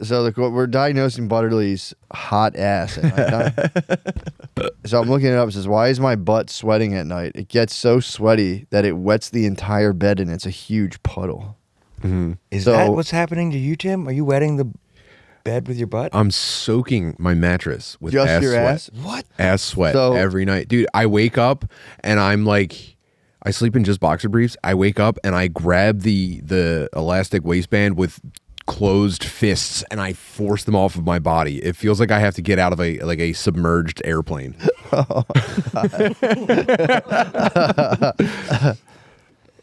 So we're diagnosing Butterly's hot ass at nighttime. So I'm looking it up. It says, why is my butt sweating at night? It gets so sweaty that it wets the entire bed and it's a huge puddle. Mm-hmm. Is that what's happening to you, Tim? Are you wetting the bed with your butt? I'm soaking my mattress with Just ass your sweat. ass? What? Ass sweat every night. Dude, I wake up and I'm like, I sleep in just boxer briefs. I wake up and I grab the elastic waistband with closed fists and I force them off of my body. It feels like I have to get out of a submerged airplane.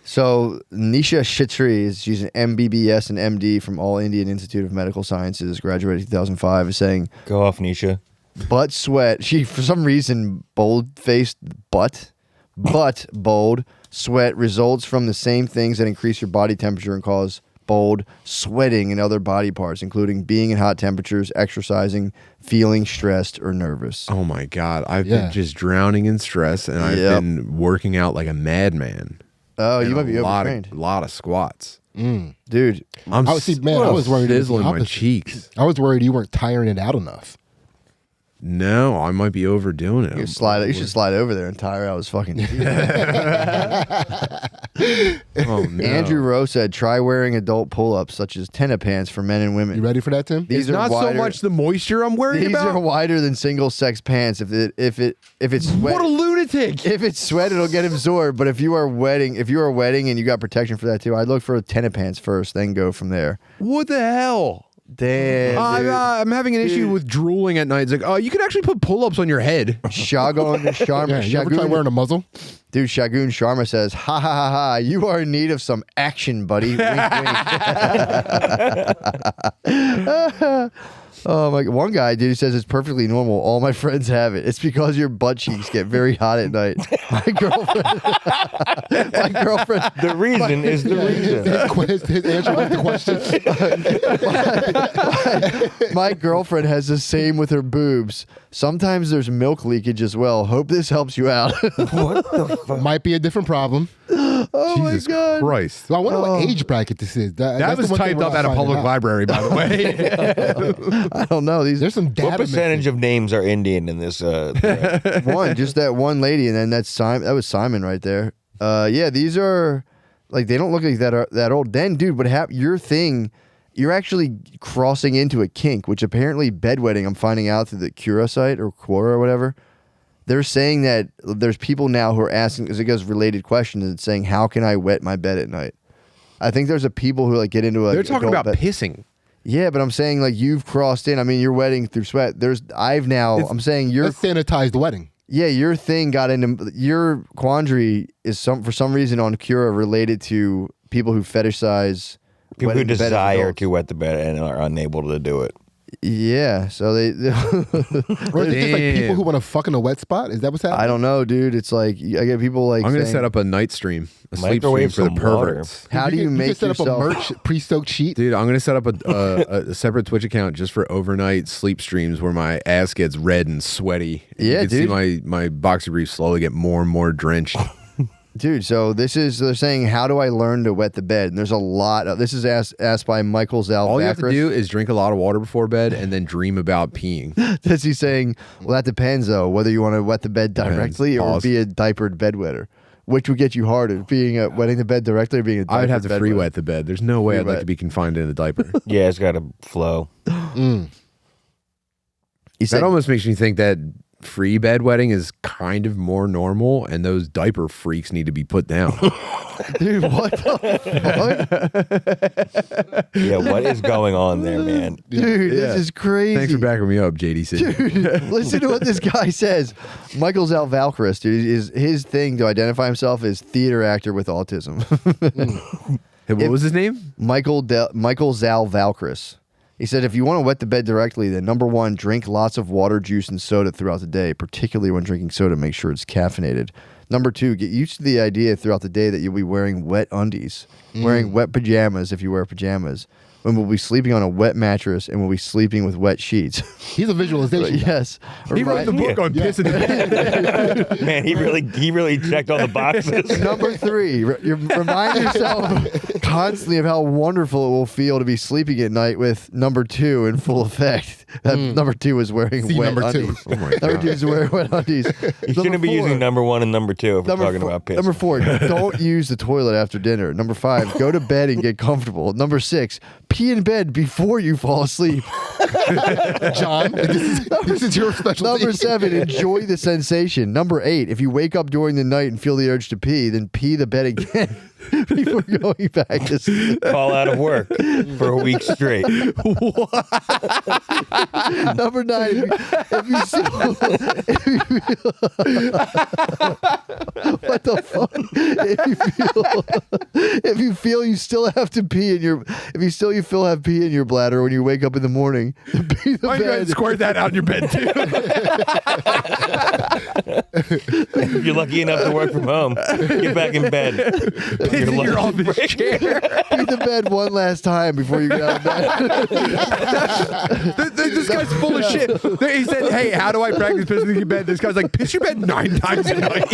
So Nisha Shetty, she's an MBBS and MD from All Indian Institute of Medical Sciences, graduated in 2005, is saying, Go off, Nisha. butt sweat. She, for some reason, bold-faced butt bold sweat results from the same things that increase your body temperature and cause bold sweating in other body parts, including being in hot temperatures, exercising, feeling stressed or nervous. Oh my God. I've been just drowning in stress and I've been working out like a madman. Oh, you might be overtrained. A lot of squats. Dude. I was worried sizzling my cheeks. I was worried you weren't tiring it out enough. No, I might be overdoing it. You should slide over there and tire out his fucking teeth. Oh, no. Andrew Rowe said, try wearing adult pull-ups such as tennis pants for men and women. You ready for that, Tim? These It's not so much the moisture I'm worried about. These are wider than single-sex pants. If it's sweat, What a lunatic! if it's sweat, it'll get absorbed. But if you are wetting and you got protection for that too, I'd look for tennis pants first, then go from there. What the hell? Damn, I'm having an issue with drooling at night. It's like, oh, you can actually put pull-ups on your head. Shagun Sharma. You ever try wearing a muzzle? Dude, Shagun Sharma says, ha ha ha ha, you are in need of some action, buddy. Wink, wink. Oh my! One guy, dude, he says it's perfectly normal. All my friends have it. It's because your butt cheeks get very hot at night. My girlfriend. The reason is the reason. His answer was the question. My girlfriend has the same with her boobs. Sometimes there's milk leakage as well. Hope this helps you out. What the fuck? Might be a different problem. Oh Jesus my God. Christ. So I wonder what age bracket this is. That was typed up at a public library, by the way. I don't know. There's some data. What percentage of names are Indian in this? Just that one lady, and then that's Simon. That was Simon right there. Yeah, these are like they don't look like that old. Then, dude, what happened? Your thing, you're actually crossing into a kink, which apparently bedwetting. I'm finding out through the Quora site or Quora or whatever. They're saying that there's people now who are asking, as it goes related questions, and saying, "How can I wet my bed at night?" I think there's a people who like get into a. They're talking about pissing. Yeah, but I'm saying like you've crossed in. I mean, you're wetting through sweat. I'm saying you're That's sanitized wedding. Yeah, your thing got into your quandary is for some reason on Quora related to people who fetishize People who wetting the bed as desire adults. to wet the bed and are unable to do it. Yeah, so Or is it just like people who want to fuck in a wet spot? Is that what's happening? I don't know, dude. It's like I get people like I'm going to saying, set up a night stream, a sleep stream Microwave for the some water. perverts. How do you can make set yourself up a merch pre-soaked sheet? Dude, I'm going to set up a separate Twitch account just for overnight sleep streams where my ass gets red and sweaty. And Yeah, you can dude. see my boxer briefs slowly get more and more drenched. Dude, so they're saying, how do I learn to wet the bed? And there's a lot of, this is asked by Michael Zal. All you have to do is drink a lot of water before bed and then dream about peeing. Is he saying, well, that depends, though, whether you want to wet the bed directly or Pause. be a diapered bedwetter. Which would get you harder, wetting the bed directly or being a diapered I would have to free bedwetter? wet the bed. There's no way I'd Free like wet. to be confined in a diaper. Yeah, it's got to flow. He said, That almost makes me think that free bedwetting is kind of more normal and those diaper freaks need to be put down. dude, what the fuck? Yeah, what is going on there, man? Dude, this is crazy. Thanks for backing me up, JDC. Dude, listen to what this guy says. Michael Zal Valkyris, dude, his thing to identify himself is theater actor with autism. Hey, what was his name? Michael Zal Valkyris. He said, if you want to wet the bed directly, then number one, drink lots of water, juice, and soda throughout the day, particularly when drinking soda, make sure it's caffeinated. Number two, get used to the idea throughout the day that you'll be wearing wet undies, wearing wet pajamas if you wear pajamas. and we'll be sleeping on a wet mattress, and we'll be sleeping with wet sheets. He's a visualization. guy. Yes. He wrote the book on pissing in bed. Man, he really checked all the boxes. Number 3, remind yourself constantly of how wonderful it will feel to be sleeping at night with number 2 in full effect. Number 2 is wearing See, wet number 2. undies. Oh my Number God. 2 is wearing wet undies. You shouldn't be using number 1 and number 2 if we're talking about piss. Number 4, don't use the toilet after dinner. Number 5, go to bed and get comfortable. Number 6, pee in bed before you fall asleep. John, this is your specialty. Number 7, enjoy the sensation. Number 8, if you wake up during the night and feel the urge to pee, then pee the bed again before going back to sleep. Call out of work for a week straight. Number 9, if you feel, what the fuck? If you feel you still have to pee in your, if you still have pee in your bladder when you wake up in the morning, then pee the Why you bed. guys squirt that out in your bed too? If you're lucky enough to work from home, get back in bed. Piss in your office chair. Pee the bed one last time before you get out of bed. This guy's full of shit. He said, "Hey, how do I practice pissing in your bed?" This guy's like, "Piss your bed 9 times a night."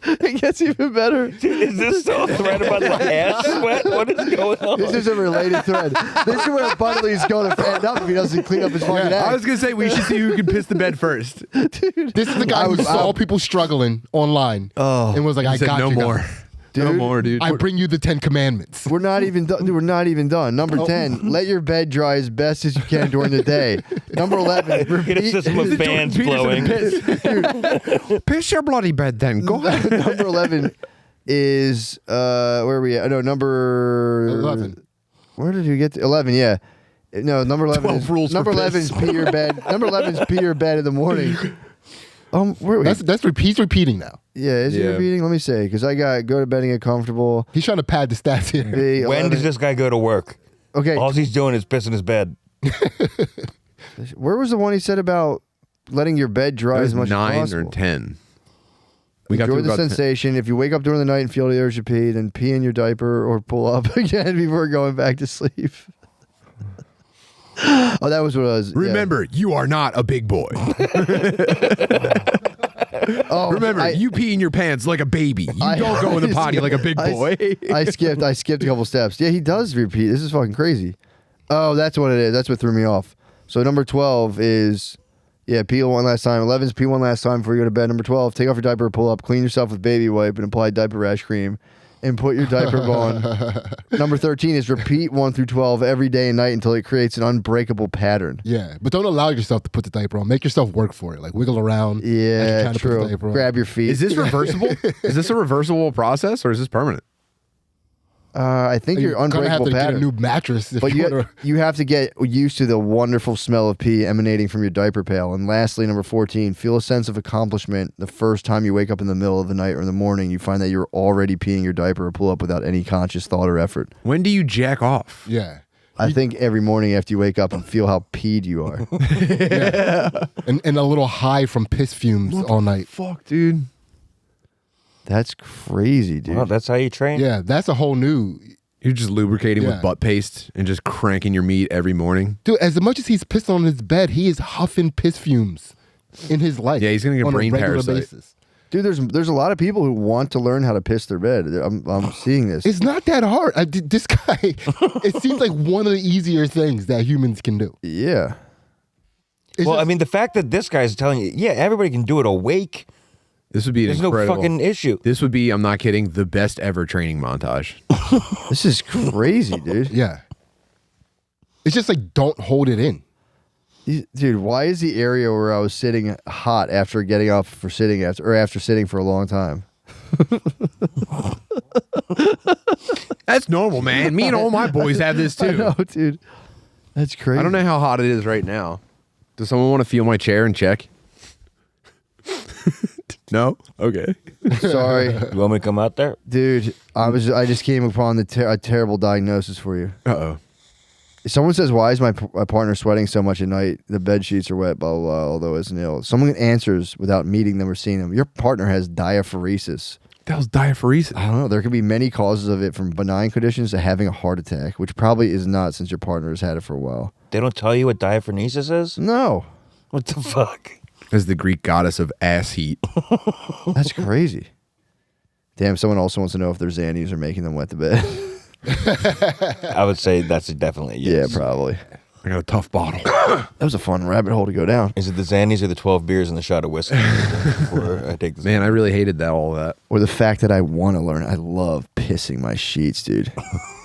It gets even better. Is this still a thread about the ass sweat? What is going on? This is a related thread. This is where Butterly's going to end up if he doesn't clean up his fucking I act. was gonna say we should see who can piss the bed first. This is the guy who saw people struggling online and was like, I He said, got "No you more, guys. no more, dude." I bring you the 10 Commandments. We're not even done. We're not even done. Number 10, let your bed dry as best as you can during the day. Number 11, Get a system of fans blowing. Piss your bloody bed, then. Go ahead. Number 11 is where are we at? No, number 11. Where did you get to 11? Yeah. No, number 11 12 is rules for number 11 is piss. pee your bed. Number 11 is pee your bed in the morning. Where are we? He's repeating now. Yeah, is he Yeah. repeating? Let me say, because I got go to bed and get comfortable. He's trying to pad the stats here. Be When 11 does this guy go to work? Okay, All he's doing is pissing his bed. where was the one he said about letting your bed dry That as was much 9 as possible? or 10. We got Enjoy to the about 10. sensation. If you wake up during the night and feel the urge to pee, then pee in your diaper or pull up again before going back to sleep. Oh, that was what I was. yeah. Remember, you are not a big boy. Oh, Remember, you pee in your pants like a baby. You don't go in the potty like a big boy. I skipped a couple steps. Yeah, he does repeat. This is fucking crazy. Oh, that's what it is. That's what threw me off. So number 12 is, yeah, pee one last time. 11 is pee one last time before you go to bed. Number 12, take off your diaper, pull up, clean yourself with baby wipe, and apply diaper rash cream, and put your diaper on. Number 13 is repeat 1 through 12 every day and night until it creates an unbreakable pattern. Yeah, but don't allow yourself to put the diaper on. Make yourself work for it. Like wiggle around. as you're Yeah, trying to put the true. diaper on. Grab your feet. Is this reversible? Is this a reversible process or is this permanent? I think You're your gonna have unbreakable to get a pattern. new mattress if But you you, want to. you have to get used to the wonderful smell of pee emanating from your diaper pail. And lastly, number 14, feel a sense of accomplishment the first time you wake up in the middle of the night or in the morning. You find that you're already peeing your diaper or pull up without any conscious thought or effort. When do you jack off? Yeah. I think every morning after you wake up and feel how peed you are. And a little high from piss fumes all night. Fuck, dude. That's crazy, dude. Well, that's how you train. Yeah, that's a whole new. You're just lubricating Yeah. with butt paste and just cranking your meat every morning. Dude, as much as he's pissed on his bed, he is huffing piss fumes in his life. Yeah, he's gonna get on brain a regular parasite. basis. Dude, there's a lot of people who want to learn how to piss their bed. I'm seeing this. It's not that hard. This guy, it seems like one of the easier things that humans can do. Yeah. It's Well, just- I mean, the fact that this guy's telling you, yeah, everybody can do it awake. This would be an There's no incredible. fucking issue. This would be, I'm not kidding, the best ever training montage. This is crazy, dude. yeah. It's just like, don't hold it in. Dude, why is the area where I was sitting hot after getting up for sitting after sitting for a long time? That's normal, man. Me and all my boys have this I too. know, dude. That's crazy. I don't know how hot it is right now. Does someone want to feel my chair and check? No? Okay. Sorry, You want me to come out there? dude. I just came upon a terrible diagnosis for you. Uh-oh. Someone says, "Why is my partner sweating so much at night? The bed sheets are wet, blah blah blah." Although isn't ill. Someone answers without meeting them or seeing them. Your partner has diaphoresis. That was diaphoresis. I don't know. There could be many causes of it, from benign conditions to having a heart attack, which probably is not, since your partner has had it for a while. They don't tell you what diaphoresis is? No. What the fuck? As the Greek goddess of ass heat. That's crazy. Damn, someone also wants to know if their Xannies are making them wet the bed. I would say that's definitely a yes. Yeah, probably. I got a tough bottle. That was a fun rabbit hole to go down. Is it the Xannies or the 12 beers and the shot of whiskey before I take this? Man, I really hated all that. Or the fact that I want to learn. I love pissing my sheets, dude.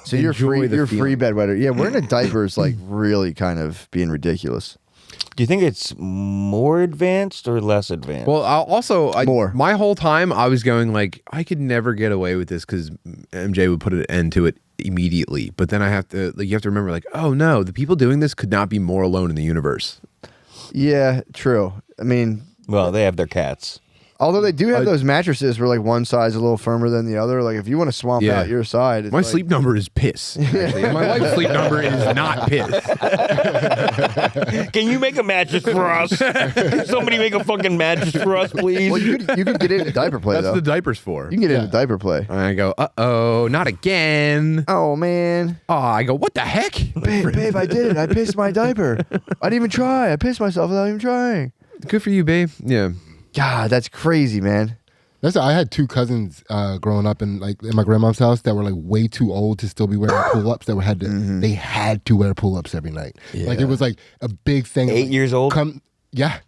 So you're Enjoy free. the You're feeling. free bedwetter. Yeah, wearing a diaper is like really kind of being ridiculous. Do you think it's more advanced or less advanced? Well, More. My whole time I was going like, I could never get away with this because MJ would put an end to it immediately. But then I have to, like, you have to remember, like, oh no, the people doing this could not be more alone in the universe. Yeah, true. I mean, well, they have their cats. although they do have those mattresses where like one side's a little firmer than the other. Like if you want to swamp Yeah. out your side, it's My like, sleep number is piss. Actually. And my wife's sleep number is not piss. Can you make a mattress for us? Can somebody make a fucking mattress for us, please? Well, you could get into diaper play That's though. the diaper's for. You can get into diaper play. And I go, uh-oh, not again. Oh man, Oh, I go, what the heck? babe, I did it. I pissed my diaper. I didn't even try. I pissed myself without even trying. Good for you, babe. Yeah. God, that's crazy, man. I had two cousins growing up in my grandma's house that were like way too old to still be wearing pull-ups. They had to wear pull-ups every night. Like it was like a big thing. 8 years old? Yeah.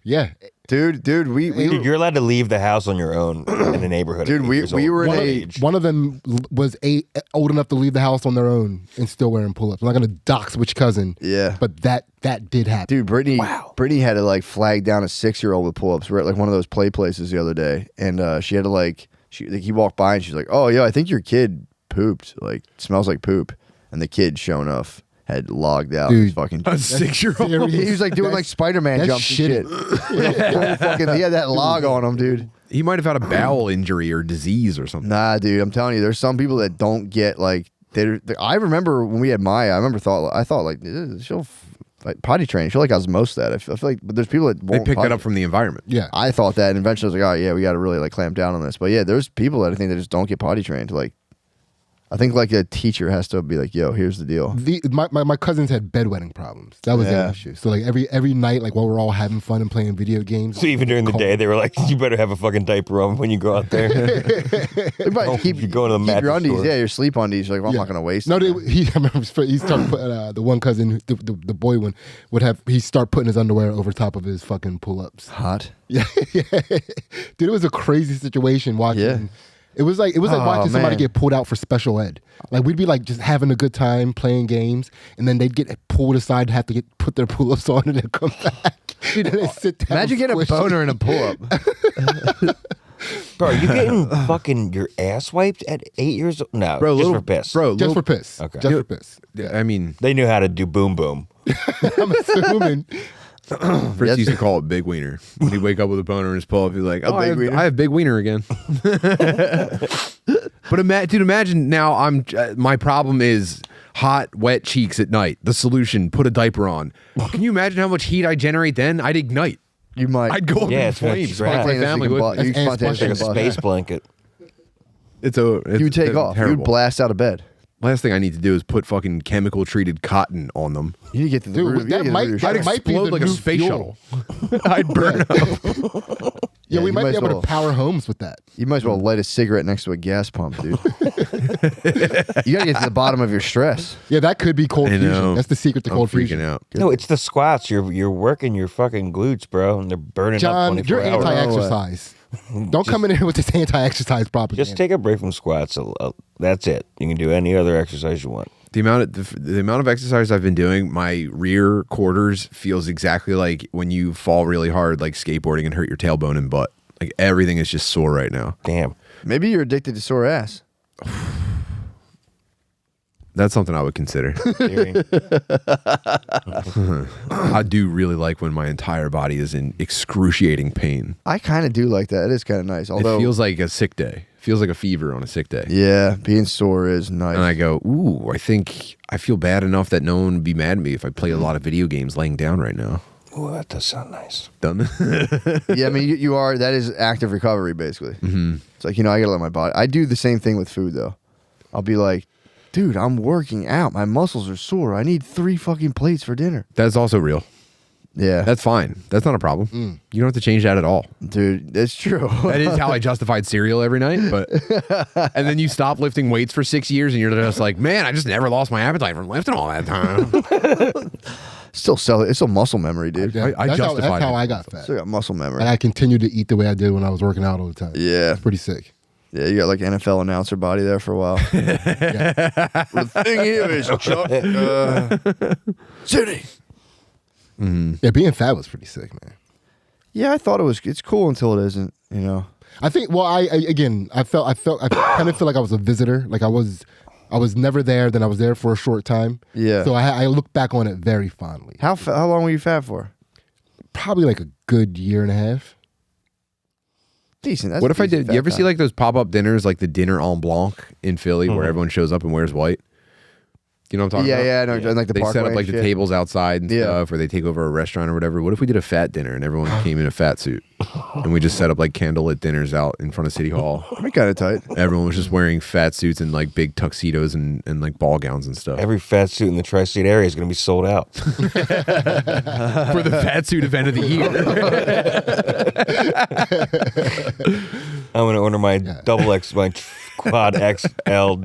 Dude, Dude, you're allowed to leave the house on your own in the neighborhood. Dude, at 8 we years were old. in What a- age? One of them was old enough to leave the house on their own and still wearing pull-ups. I'm not gonna dox which cousin. Yeah. But that did happen. Dude, Brittany had to like flag down a 6-year-old with pull-ups. We're at like one of those play places the other day, and she had to like he walked by and she's like, "Oh yeah, I think your kid pooped. Like smells like poop." And the kid, sure enough, had logged out. Dude. His fucking. A 6-year-old. Serious. He was like doing That's- like Spider-Man that's jumps and shit. He had that log on him, dude. He might have had a bowel injury or disease or something. Nah, dude, I'm telling you, there's some people that don't get like. I remember when we had Maya. I thought like she'll like potty train. She'll like osmose that. I feel like, but there's people that They won't. picked potty. that up from the environment. Yeah. I thought that, and eventually I was like, oh yeah, we got to really like clamp down on this. But yeah, there's people that I think that just don't get potty trained. Like, I think like a teacher has to be like, yo, here's the deal. My cousins had bedwetting problems. That was their Yeah. issue. So like every night, like while we're all having fun and playing video games. So even during the day, they were like, "You better have a fucking diaper on when you go out there." Keep you go to the keep mattress your undies, store. yeah, your sleep undies. You're like, well, I'm not gonna waste. No, them. I remember he's talking. The one cousin, the boy one, he start putting his underwear over top of his fucking pull-ups. Hot. Yeah, dude, it was a crazy situation watching. Yeah. It was like Oh, watching somebody man. get pulled out for special ed. Like we'd be like just having a good time playing games, and then they'd get pulled aside, have to put their pull-ups on, and then come back. and then sit down. Imagine getting a squish. boner in a pull-up. Bro, are you getting fucking your ass wiped at 8 years old? No, Bro, just little, for piss. Bro, Just for piss. Okay. Just for piss. I mean, They knew how to do boom boom. I'm assuming. Fritz used to call it big wiener. When he'd wake up with a boner in his pull-up, he'd be like, "Oh, big wiener? I have big wiener again." But imagine now. My problem is hot, wet cheeks at night. The solution: put a diaper on. Can you imagine how much heat I generate then? I'd ignite. You might. I'd go up Yeah, in it's gonna flames. trap. My family would. You That's spontaneously Like a combust. space blanket. It's You would take off. You Terrible. would blast out of bed. Last thing I need to do is put fucking chemical treated cotton on them. You need to get to the Dude, root. You that need to might- get to the root of that your might shit. be Explode the like a new space fuel. shuttle. I'd burn up. Yeah, we you might might be as able well. to power homes with that. You might as well light a cigarette next to a gas pump, dude. You gotta get to the bottom of your stress. Yeah, that could be cold I fusion. know. That's the secret to I'm cold freaking fusion. out. No, it's the squats. You're working your fucking glutes, bro, and they're burning John, up 24 you're hours. anti-exercise. Don't come in here with this anti-exercise propaganda. Just take a break from squats. That's it. You can do any other exercise you want. The amount of exercise I've been doing, my rear quarters feels exactly like when you fall really hard, like skateboarding, and hurt your tailbone and butt. Like everything is just sore right now. Damn. Maybe you're addicted to sore ass. That's something I would consider. Theory. I do really like when my entire body is in excruciating pain. I kind of do like that. It is kind of nice. Although, It feels like a sick day. Feels like a fever on a sick day. yeah, being sore is nice. And I go, ooh, I think I feel bad enough that no one would be mad at me if I play a lot of video games laying down right now. Oh, that does sound nice. Done. Yeah, I mean, you are. That is active recovery, basically. Mm-hmm. It's like, I gotta let my body. I do the same thing with food, though. I'll be like, dude, I'm working out. My muscles are sore. I need 3 fucking plates for dinner. That's also real. Yeah, That's fine. That's not a problem. You don't have to change that at all. dude, that's true. That is how I justified cereal every night. But and then you stop lifting weights for 6 years, and you're just like, man, I just never lost my appetite from lifting all that time. Still sell it. It's still muscle memory, dude. Yeah, I that's justified how it. I got fat. Still got muscle memory. And I continue to eat the way I did when I was working out all the time. Yeah, It's pretty sick. yeah. You got like NFL announcer body there for a while. The thing here is, Chuck, City. Yeah, being fat was pretty sick, man. Yeah, I thought it was. It's cool until it isn't. I think. Well, I kind of feel like I was a visitor. Like I was never there. Then I was there for a short time. Yeah. So I look back on it very fondly. How long were you fat for? Probably like a good year and a half. Decent. That's What if I decent did? You ever fat see time. like those pop-up dinners, like the dinner en blanc in Philly, where everyone shows up and wears white? You know what I'm talking about? Yeah, I know. And like the They set Parkway up like and the shit. tables outside and Yeah. stuff, or they take over a restaurant or whatever. What if we did a fat dinner and everyone came in a fat suit, and we just set up like candlelit dinners out in front of City Hall? That'd be kind of tight. Everyone was just wearing fat suits and like big tuxedos and like ball gowns and stuff. Every fat suit in the tri-state area is going to be sold out. For the fat suit event of the year. I'm going to order my double X, my quad XL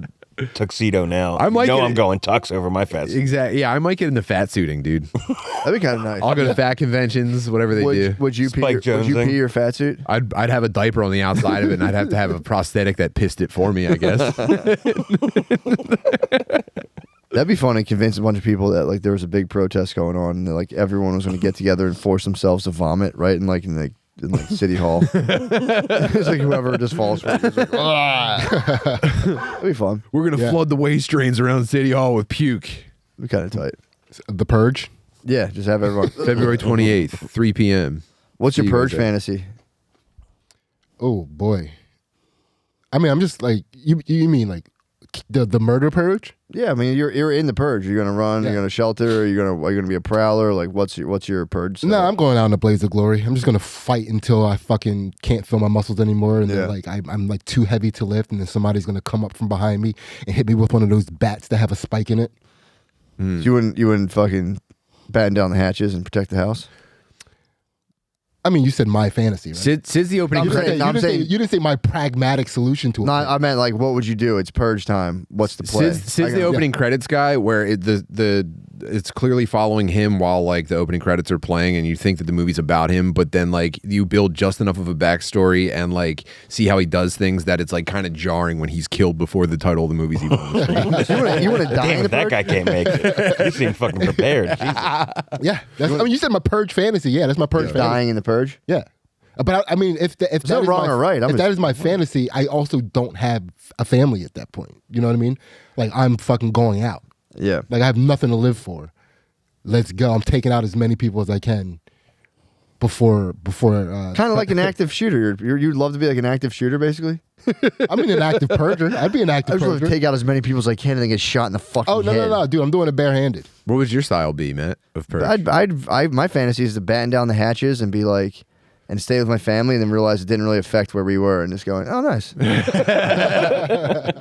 tuxedo now. I might get I'm it. going tux over my fat suit. Exactly. Yeah, I might get into fat suiting, dude. That'd be kind of nice. I'll go to fat conventions, whatever they do. Would you Spike Jones thing. pee your fat suit? I'd have a diaper on the outside of it, and I'd have to have a prosthetic that pissed it for me, I guess. That'd be fun to convince a bunch of people that like there was a big protest going on, and that, like everyone was going to get together and force themselves to vomit right in City Hall. It's like whoever just falls for it. It's like, "Ah." That'd be fun. We're gonna flood the waste drains around City Hall with puke. That'd be kind of tight. The Purge. Yeah, just have everyone. February 28th, 3 p.m. What's your See you purge guys there. fantasy? Oh boy. I mean, I'm just like you mean like the murder purge? Yeah, I mean you're in the purge. You're gonna run. Yeah. You're gonna shelter. Are you gonna be a prowler? Like what's your purge? No, I'm going out in a blaze of glory. I'm just gonna fight until I fucking can't feel my muscles anymore, and Yeah. then like I'm like too heavy to lift, and then somebody's gonna come up from behind me and hit me with one of those bats that have a spike in it. So you wouldn't fucking batten down the hatches and protect the house. I mean, you said my fantasy, right? Sid's the opening I'm credit. saying- You didn't say my pragmatic solution to it. No, I meant like what would you do? It's purge time. What's the play? Sid's the opening credits guy, where it's clearly following him while like the opening credits are playing, and you think that the movie's about him, but then like you build just enough of a backstory and like see how he does things that it's like kind of jarring when he's killed before the title of the movie's even on the screen. You want to die Damn in it, the that purge? guy can't make it. You seem fucking prepared. Jesus. Yeah, I mean, you said my purge fantasy. Yeah, that's my purge fantasy. Dying in the purge. Yeah, but I mean, if that not is wrong my, or right. I'm if just- that is my fantasy, I also don't have a family at that point. You know what I mean? Like I'm fucking going out. Yeah. Like I have nothing to live for. Let's go. I'm taking out as many people as I can before. Kind of like an active shooter. You'd love to be like an active shooter, basically. I'm an active purger. I'd be an I active just want to purger. take out as many people as I can and then get shot in the fucking Oh no, head. no, dude! I'm doing it barehanded. What would your style be, Matt, of purge? My fantasy is to batten down the hatches and be like, and stay with my family, and then realize it didn't really affect where we were, and just going, oh, nice,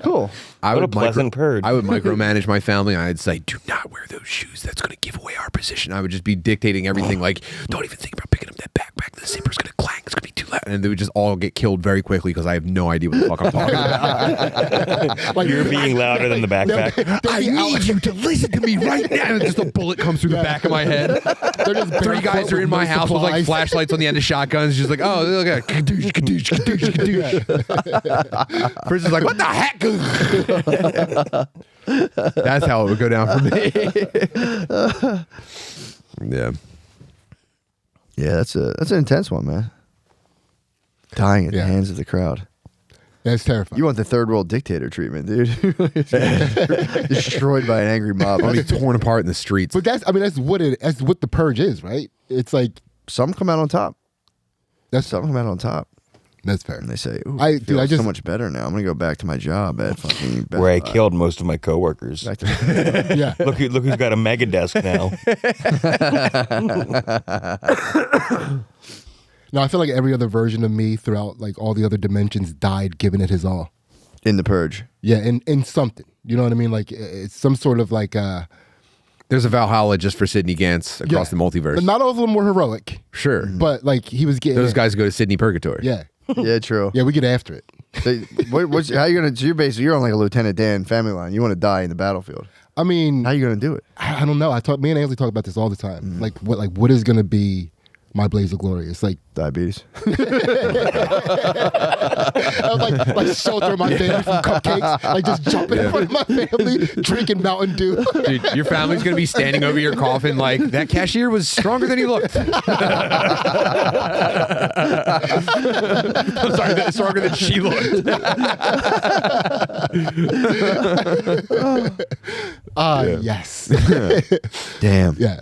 cool. What a pleasant purge. I would micromanage my family. And I'd say, do not wear those shoes. That's going to give away our position. I would just be dictating everything. Like, don't even think about picking up that backpack. The zipper's going to clang. It's going to be too loud. And they would just all get killed very quickly because I have no idea what the fuck I'm talking about. Like, You're being louder than the backpack. I need you to listen to me right now. And just a bullet comes through the back of my head. they're just 3 guys are in my house with like supplies. flashlights on the end of shotguns. Just like, oh, look at kadoosh, kadoosh, kadoosh, kadoosh. Person's like, what the heck? That's how it would go down for me. Yeah. Yeah, that's an intense one, man. Dying at the Yeah. hands of the crowd. That's terrifying. You want the third world dictator treatment, dude. Destroyed by an angry mob. I'll be torn apart in the streets. But that's what the purge is, right? It's like Some come out on top. that's Some come out on top. That's fair. And they say, "Ooh, I I feel just so much better now. I'm gonna go back to my job at fucking Best Where I Buy." killed most of my coworkers. Back to- yeah. Look who's got a mega desk now. No, I feel like every other version of me throughout like all the other dimensions died giving it his all. in the Purge. Yeah, in something. You know what I mean? Like it's some sort of like There's a Valhalla just for Sidney Gantz across the multiverse. Not all of them were heroic, Sure. but like he was getting Those guys go to Sydney Purgatory. Yeah. Yeah, true. Yeah, we get after it. How you gonna? So you're on like a Lieutenant Dan family line. You want to die in the battlefield. I mean, How you gonna do it? I don't know. Me and Ainsley talk about this all the time. Like what is going to be my blaze of glory? It's like Diabetes. like shelter my family from cupcakes, like just jumping in front of my family, drinking Mountain Dew. Dude, your family's going to be standing over your coffin like, that cashier was stronger than he looked. I'm sorry, stronger than she looked. Yes. Damn. Yeah.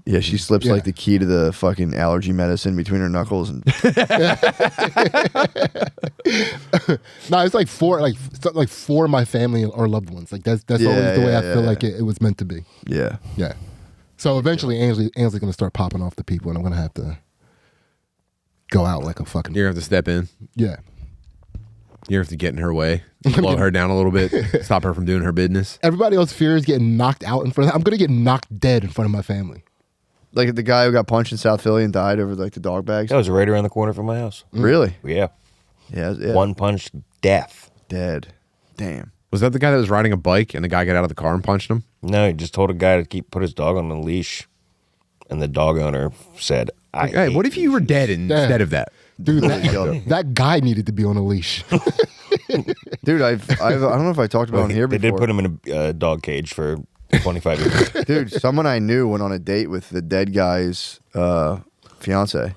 Yeah, she slips Yeah. like the key to the fucking allergy medicine between her knuckles, and No, it's like for my family or loved ones. Like that's Yeah, always the way I yeah, feel yeah. like it was meant to be. yeah, Yeah. So eventually, Ainsley's gonna start popping off the people, and I'm gonna have to go out like a fucking You're going to have to step in. yeah. You're going to have to get in her way, slow her down a little bit, stop her from doing her business. Everybody else fears getting knocked out in front of them. I'm gonna get knocked dead in front of my family. like the guy who got punched in South Philly and died over like the dog bags. That was right around the corner from my house. Really? Yeah. Yeah, yeah. One punch death. Dead. Damn. Was that the guy that was riding a bike and the guy got out of the car and punched him? No, he just told a guy to put his dog on a leash, and the dog owner said, "I." Hey, what hate if you were dead instead Yeah. of that? Dude, killed him. that guy needed to be on a leash. Dude, I don't know if I talked about Well, it here they before. did put him in a dog cage for 25 years. Dude, someone I knew went on a date with the dead guy's fiance.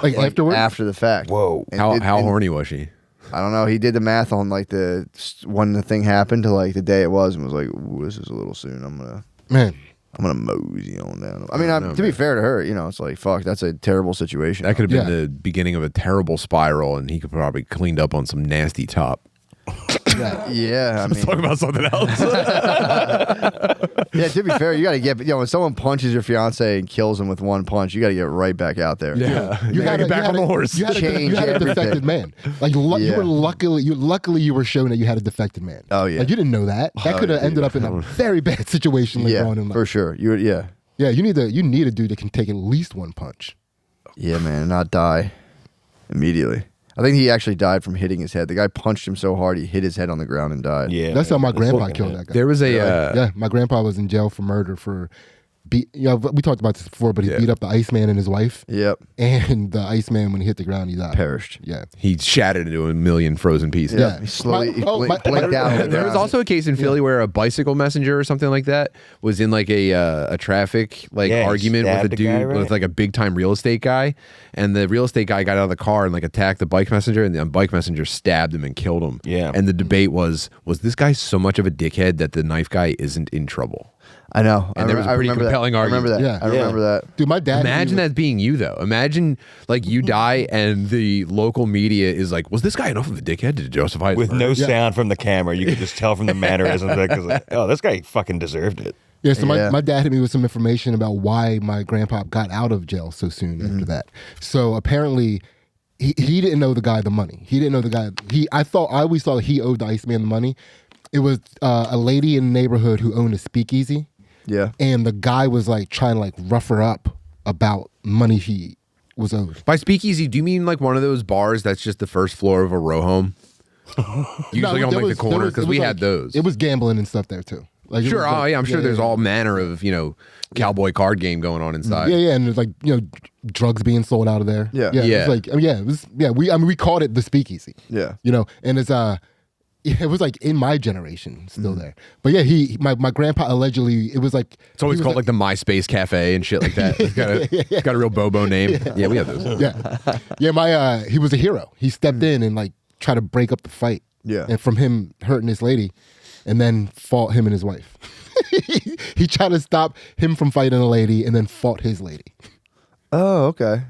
Like afterwards. After the fact. Whoa. And How and horny was she? I don't know. He did the math on like when the thing happened to like the day it was, and was like, "Ooh, this is a little soon. I'm Man, gonna mosey on down." I mean, to be fair to her, it's like, fuck, that's a terrible situation. That could have been Yeah. the beginning of a terrible spiral, and he could probably cleaned up on some nasty top. Yeah, I mean, Talk about something else. yeah. To be fair, you gotta get, when someone punches your fiance and kills him with one punch, you gotta get right back out there. You gotta get back on the horse. You had Change a everything. defected man. Like you Yeah. were luckily you were shown that you had a defected man. Oh, yeah. Like you didn't know that. That could have ended up in a very bad situation later Yeah, on in life. for sure. Yeah, Yeah, you need a dude that can take at least one punch. yeah, man, and not die immediately. I think he actually died from hitting his head. The guy punched him so hard he hit his head on the ground and died. Yeah. That's how my grandpa fucking killed it. that guy. There was a Yeah, my grandpa was in jail for murder for we talked about this before, but he Yeah. beat up the Iceman and his wife. Yep, And the Iceman, when he hit the ground, he died. perished. Yeah. he shattered into a million frozen pieces. Yeah. He slowly My- blinked out. on the There was ground. also a case in Philly where a bicycle messenger or something like that was in like a traffic Yeah, he argument with a stabbed a dude guy, right? with like a big time real estate guy, and the real estate guy got out of the car and like attacked the bike messenger, and the bike messenger stabbed him and killed him. Yeah. And the debate was this guy so much of a dickhead that the knife guy isn't in trouble? I know. And there was a pretty remember that. compelling I remember that. argument. Yeah. I remember that. Dude, my dad. Imagine that being you though. Imagine like you die and the local media is like, was this guy enough of a dickhead to justify his With murder? no sound from the camera, you could just tell from the mannerisms. Like, oh, this guy fucking deserved it. Yeah, so Yeah. my dad hit me with some information about why my grandpa got out of jail so soon after that. So apparently, he didn't know the guy the money. He didn't know the guy. I always thought he owed the Iceman the money. It was a lady in the neighborhood who owned a speakeasy, Yeah. and the guy was like trying to like rough her up about money he was owed. By speakeasy, do you mean like one of those bars that's just the first floor of a row home? Usually No, on there like was- the corner, there was- because it we was had like- those. It was gambling and stuff there too. Like it Sure, was like- I'm sure there's yeah. all manner of, cowboy card game going on inside. Yeah, and there's like drugs being sold out of there. Yeah. yeah. Yeah. It was like it was we called it the speakeasy. Yeah. And it's it was like in my generation still there. But yeah, my grandpa allegedly it was like It's always he was called like the MySpace Cafe and shit like that. It's got a real Bobo name. Yeah, we have those. yeah he was a hero. He stepped in and like tried to break up the fight. Yeah. And from him hurting this lady, and then fought him and his wife. He tried to stop him from fighting a lady, and then fought his lady. Oh, okay.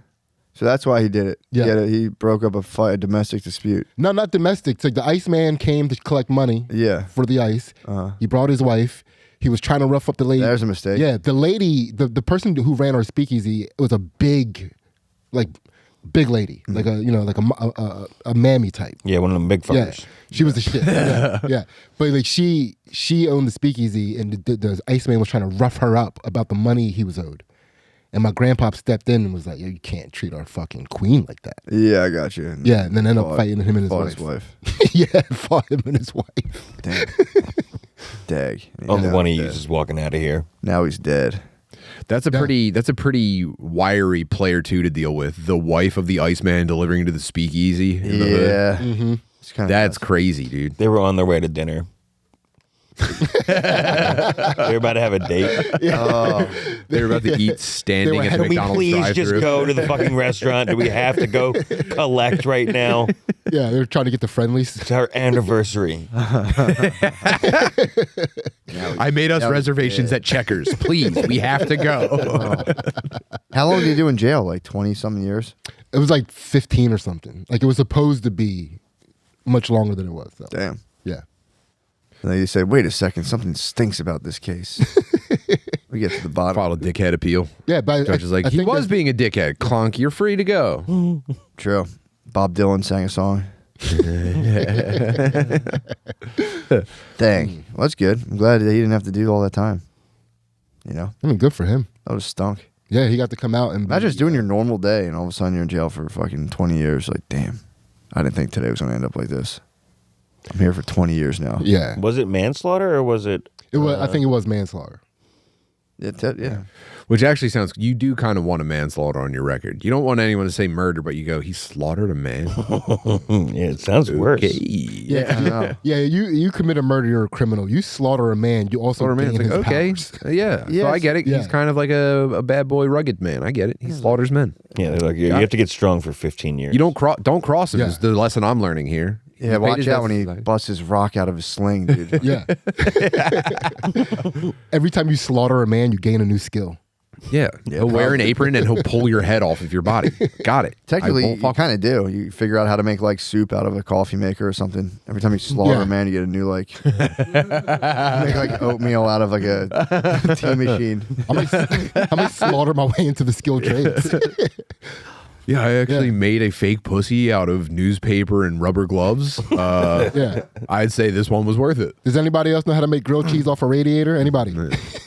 So that's why he did it. Yeah. He broke up a domestic dispute. No, not domestic. It's like the Iceman came to collect money Yeah. for the ice. He brought his wife. He was trying to rough up the lady. There's a mistake. Yeah, the lady, the person who ran our speakeasy was a big lady, like a mammy type. Yeah, one of them big Yeah, fuckers. she was the shit. Yeah. But like she owned the speakeasy, and the Iceman was trying to rough her up about the money he was owed. And my grandpa stepped in and was like, "Yo, you can't treat our fucking queen like that." Yeah, I got you. Yeah, and then ended up fighting him and his wife. Yeah, fought him and his wife. Damn. Dag. Only Yeah, one he dead. uses walking out of here. Now he's dead. That's a pretty wiry player too to deal with. The wife of the Iceman delivering to the speakeasy. In the hood. Yeah. Mm-hmm. It's kind of That's crazy, dude. They were on their way to dinner. They're about to have a date. They were about to eat standing at the Can we McDonald's please drive-thru. just go to the fucking restaurant? Do we have to go collect right now? Yeah, they were trying to get the friendlies. It's our anniversary. I made us reservations at Checkers. Please, we have to go. How long did he do in jail? Like 20-something years? It was like 15 or something. Like it was supposed to be much longer than it was. Though. Damn. Yeah. And then you said, wait a second, something stinks about this case. We get to the bottom. Filed a dickhead appeal. Yeah, but Judge is like, I he think was being a dickhead. Clunk, you're free to go. True. Bob Dylan sang a song. Dang. Well, that's good. I'm glad that he didn't have to do all that time. You know? I mean, good for him. That would have stunk. Yeah, he got to come out and Imagine just doing your normal day and all of a sudden you're in jail for fucking 20 years. Like, damn. I didn't think today was going to end up like this. I'm here for 20 years now. Yeah, Was it manslaughter or was it? it was. I think it was manslaughter. Yeah. Which actually sounds, you do kind of want a manslaughter on your record. You don't want anyone to say murder, but you go, he slaughtered a man. Yeah, it sounds worse. Okay. Yeah, I know. yeah. You commit a murder, you're a criminal. You slaughter a man, you also Slaughter a man. gain It's like, his okay. powers. Yeah. So Yes. I get it. Yeah. He's kind of like a bad boy, rugged man. I get it. He slaughters men. Yeah, they're like, you have to get strong for 15 years. You don't cross him Yeah. is the lesson I'm learning here. Yeah, He paid watch his out when he debts. busts his rock out of his sling, dude. Yeah. Every time you slaughter a man, you gain a new skill. Yeah. He'll wear an probably. apron and he'll pull your head off of your body. Got it. Technically, I won't you fuck- kind of do. You figure out how to make like soup out of a coffee maker or something. Every time you slaughter Yeah. a man, you get a new like make like oatmeal out of like a tea machine. I might slaughter my way into the skilled trades. Yeah, I actually Yeah. made a fake pussy out of newspaper and rubber gloves. Yeah. I'd say this one was worth it. Does anybody else know how to make grilled cheese off a radiator? Anybody?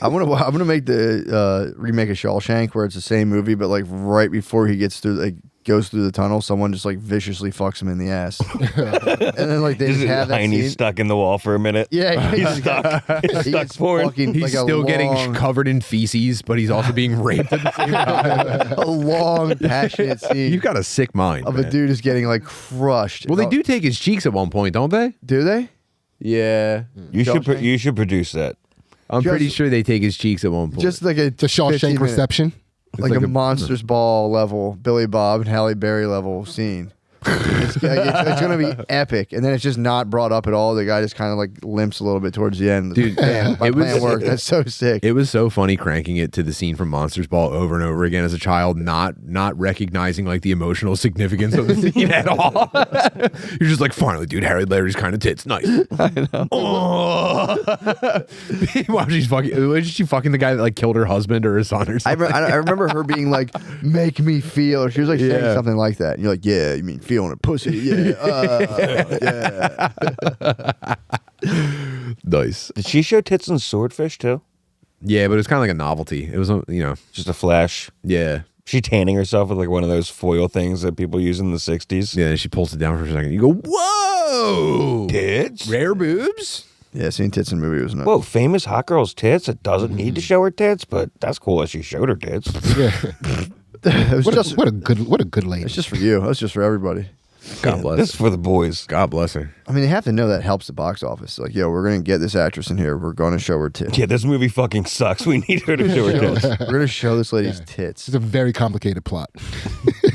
I'm gonna make the remake of Shawshank where it's the same movie, but like right before he gets through, like goes through the tunnel, someone just like viciously fucks him in the ass, and then like they just have that He's scene. stuck in the wall for a minute. Yeah, He's stuck. He's stuck He's for it. fucking He's like still getting long, covered in feces, but he's also being raped at the same time. a long, passionate scene You've got a sick mind. of a man. dude just getting like crushed. Well, they do take his cheeks at one point, don't they? Do they? Yeah. You should Shawshank? you should produce that. I'm pretty Just- sure they take his cheeks at one point. Just like a The Shawshank 15-minute reception. like, like a a- Monsters Ball level, Billy Bob and Halle Berry level scene. It's gonna be epic, and then it's just not brought up at all. The guy just kind of like limps a little bit towards the end. Dude, damn, my it was- plan worked. That's so sick. It was so funny cranking it to the scene from Monsters Ball over and over again as a child, not recognizing like the emotional significance of the scene at all. You're just like, finally, dude, Harry Larry's kind of tits, nice. I know. Wow, was she fucking the guy that like killed her husband or her son or something? I remember her being like, "Make me feel." She was like saying Yeah. something like that. And you're like, "Yeah, you mean feeling a pussy? Yeah, yeah." Nice. Did she show tits and swordfish too? Yeah, but it was kind of like a novelty. It was, Just a flash. yeah. She tanning herself with like one of those foil things that people use in the 60s. Yeah, she pulls it down for a second. You go, whoa! Tits? Rare boobs? Yeah, seeing tits in the movie was nuts. Whoa, famous hot girl's tits. It doesn't need to show her tits, but that's cool that she showed her tits. Yeah. It was just, What a good lady. it's just for you. That's just for everybody. God bless. This is for the boys. God bless her. I mean, they have to know that helps the box office. Like, yo, we're gonna get this actress in here. We're gonna show her tits. Yeah, this movie fucking sucks. We need her to show her tits. We're gonna show this lady's tits. It's a very complicated plot.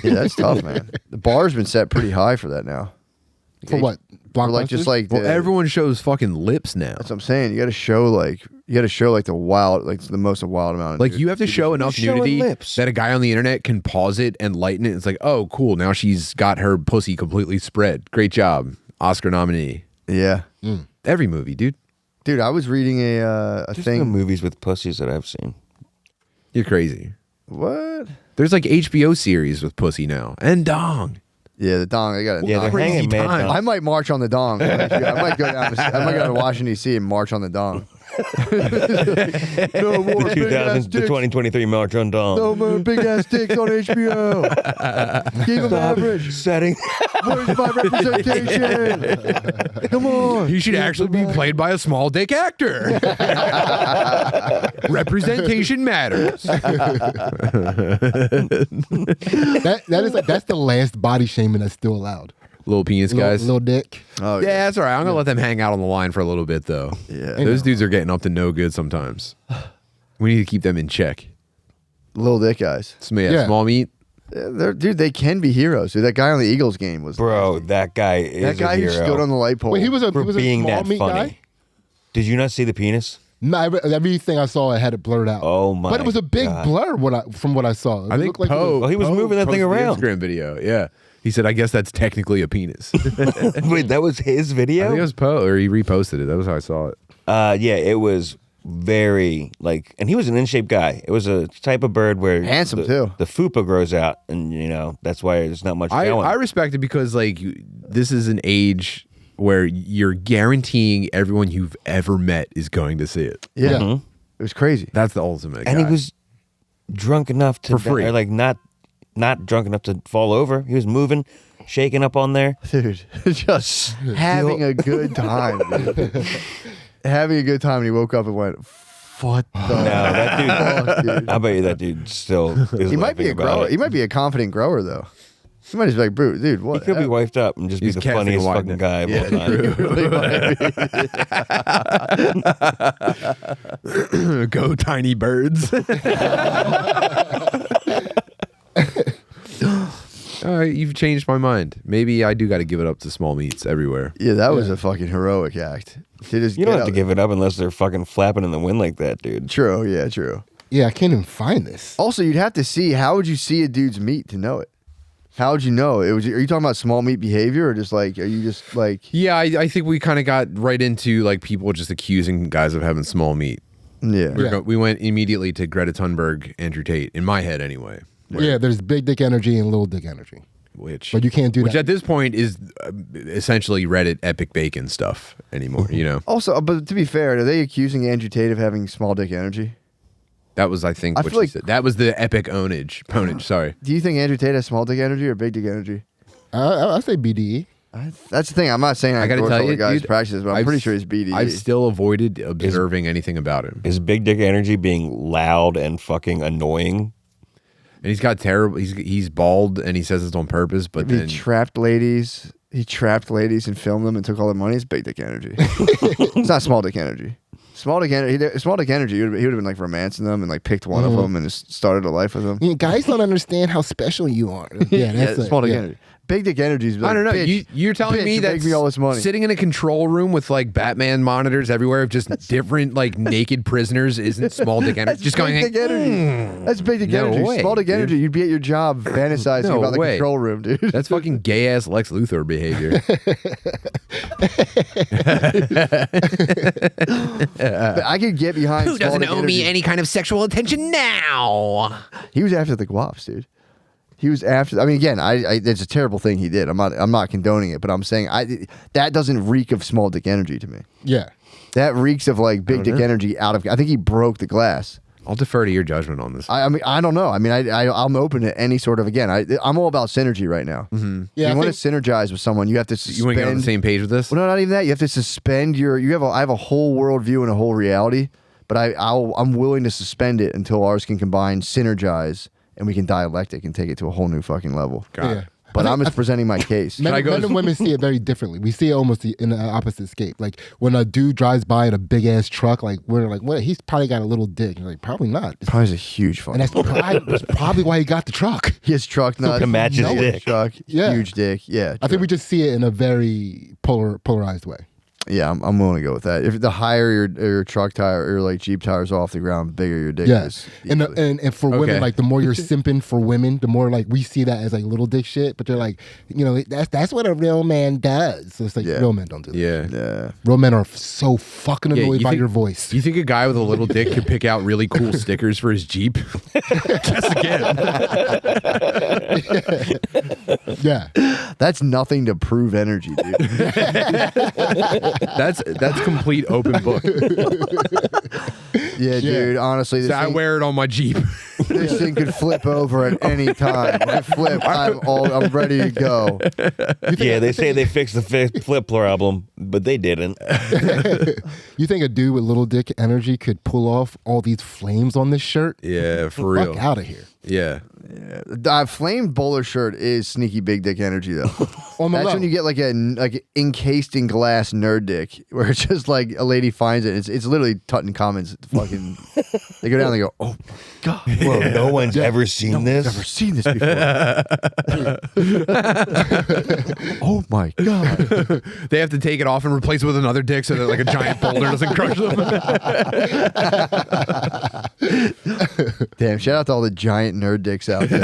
Yeah, that's tough, man. The bar's been set pretty high for that now. For what? For like just Blockbusters? like Well, the- everyone shows fucking lips now. That's what I'm saying. You got to show like You got to show like the most wild amount. Of Like you have to show enough showing nudity lips. that a guy on the internet can pause it and lighten it. It's like, oh, cool. Now she's got her pussy completely spread. Great job, Oscar nominee. Yeah, Every movie, dude. dude. I was reading a There's thing. no movies with pussies that I've seen. You're crazy. What? There's like HBO series with pussy now and dong. Yeah, the dong. I got it. Yeah, they're Crazy hanging mad. time. dong. I might march on the dong. I might go down. I might go to Washington D.C. and march on the dong. No more The big ass 2000, the dicks. 2023 March on Dawn. No more big ass dicks on HBO. Keep them average. Setting. Where's my representation? Come on. He should actually be played by a small dick actor. Representation matters. That's the last body shaming that's still allowed. Little penis guys. Little dick. Oh Yeah, that's all right. I'm gonna let them hang out on the line for a little bit, though. Yeah. Those dudes are getting up to no good sometimes. We need to keep them in check. Little dick guys. Yeah, small meat. Dude, they can be heroes. Dude, that guy on the Eagles game was Bro, that guy is that guy a who hero. stood on the light pole. Wait, he was a for being small that meat funny. guy. Did you not see the penis? No, everything I saw, I had it blurred out. Oh my! But it was a big God. blur from what I saw. It I think looked like it was- Poe. Well, he was moving that thing posted the around. Instagram video. Yeah, he said, "I guess that's technically a penis." Wait, that was his I video? think it was Poe, or he reposted it. That was how I saw it. Yeah, it was very and he was an in-shape guy. It was a type of bird where Handsome, too. The fupa grows out, and that's why there's not much I showing. respect it because this is an age where you're guaranteeing everyone you've ever met is going to see it. Yeah. Mhm. It was crazy. That's the ultimate. And guy. he was drunk enough to For free. or like not drunk enough to fall over. He was moving, shaking up on there. Dude, just having a good time. Dude. Having a good time, and he woke up and went, "What the?" No, that dude. fuck, dude? I bet you that dude still is He might be a laughing about grower. it. He might be a confident grower, though. He might just be like, dude, what? He could be wifed up and just He's be the casting funniest a wide fucking net. guy of all time. Go tiny birds. All right, you've changed my mind. Maybe I do got to give it up to small meats everywhere. Yeah, that was a fucking heroic act. To just You don't get have to out- give it up unless they're fucking flapping in the wind like that, dude. True, yeah, true. Yeah, I can't even find this. Also, you'd have to see, how would you see a dude's meat to know it? How would you know? Are you talking about small meat behavior, or just like, are you just like, Yeah, I think we kind of got right into like people just accusing guys of having small meat. yeah. We went immediately to Greta Thunberg, Andrew Tate, in my head anyway. Yeah, there's big dick energy and little dick energy. Which But you can't do which that. at this point is essentially Reddit epic bacon stuff anymore. You know, Also, but to be fair, are they accusing Andrew Tate of having small dick energy? that was I think I what feel she like- said. That was the epic ponage. Sorry. Do you think Andrew Tate has small dick energy or big dick energy? I say BDE. That's the thing. I'm not saying I gotta endorse tell all the you, guys' dude, practices, but I'm pretty sure he's BDE. I've still avoided observing anything about him, Is big dick energy being loud and fucking annoying? and he's got terrible. He's bald, and he says it's on purpose. But he then trapped ladies. He trapped ladies and filmed them and took all their money. It's big dick energy. It's not small dick energy. Small dick energy. Small dick energy. He would have been like romancing them and like picked one of them and just started a life with them. You know, guys don't understand how special you are. Yeah, that's it. small dick Yeah. energy. Big dick energy is like, I don't know. Bitch, You're telling bitch, me you that make me all this money. sitting in a control room with like Batman monitors everywhere of just different like naked prisoners isn't small dick energy. That's Just going big like, dick energy. That's big dick No energy. way, Small dick dude. energy. You'd be at your job fantasizing No about the way. control room, dude. that's fucking gay ass Lex Luthor behavior. But I could get behind. Who small doesn't dick owe me energy. any kind of sexual attention now? He was after the guaps, dude. He was after. I mean, again, it's a terrible thing he did. I'm not condoning it, but I'm saying that doesn't reek of small dick energy to me. Yeah. That reeks of like big dick energy out of. I think he broke the glass. I'll defer to your judgment on this. I mean, I don't know. I mean, I'm open to any sort of. Again, I'm all about synergy right now. Mm-hmm. Yeah, If I you want to think- synergize with someone, you have to You suspend. want to get on the same page with this? Well, no, not even that. You have to suspend your. I have a whole worldview and a whole reality, but I'm willing to suspend it until ours can combine, synergize, and we can dialectic and take it to a whole new fucking level. God. Yeah. But I I'm think- just presenting my case. Men, I go- men and women see it very differently. We see it almost in the opposite scape. Like when a dude drives by in a big ass truck, like we're like, "What? He's probably got a little dick." You're like, probably not. Probably has a huge And fucking. that's probably why he got the truck. He has truck nuts. to match his huge dick. Truck, Yeah. huge dick. Yeah. I think we just see it in a very polarized way. Yeah, I'm willing to go with that. If the higher your truck tire or like Jeep tires off the ground, bigger your dick is. And for women, like the more you're simping for women, the more like we see that as like little dick shit. But they're like, that's what a real man does. So it's like real men don't do that. Yeah. Real men are so fucking annoyed by your voice. You think a guy with a little dick could pick out really cool stickers for his Jeep? Guess again. Yeah. That's nothing to prove energy, dude. That's complete open book. Yeah, dude. Honestly, So I wear it on my Jeep. this thing could flip over at any time. When it flip, I'm ready to go. Yeah, they say they fixed the flip problem, but they didn't. You think a dude with little dick energy could pull off all these flames on this shirt? Yeah, for real. Fuck out of here. Yeah. Flamed bowler shirt is sneaky big dick energy though. That's when you get like encased in glass nerd dick, where it's just like a lady finds it. It's literally Tutankhamun's fucking. They go down and they go, oh my god, Whoa, no one's ever seen this. never seen this before. Oh my god. They have to take it off and replace it with another dick so that like a giant boulder doesn't crush them. Damn! Shout out to all the giant nerd dicks out there.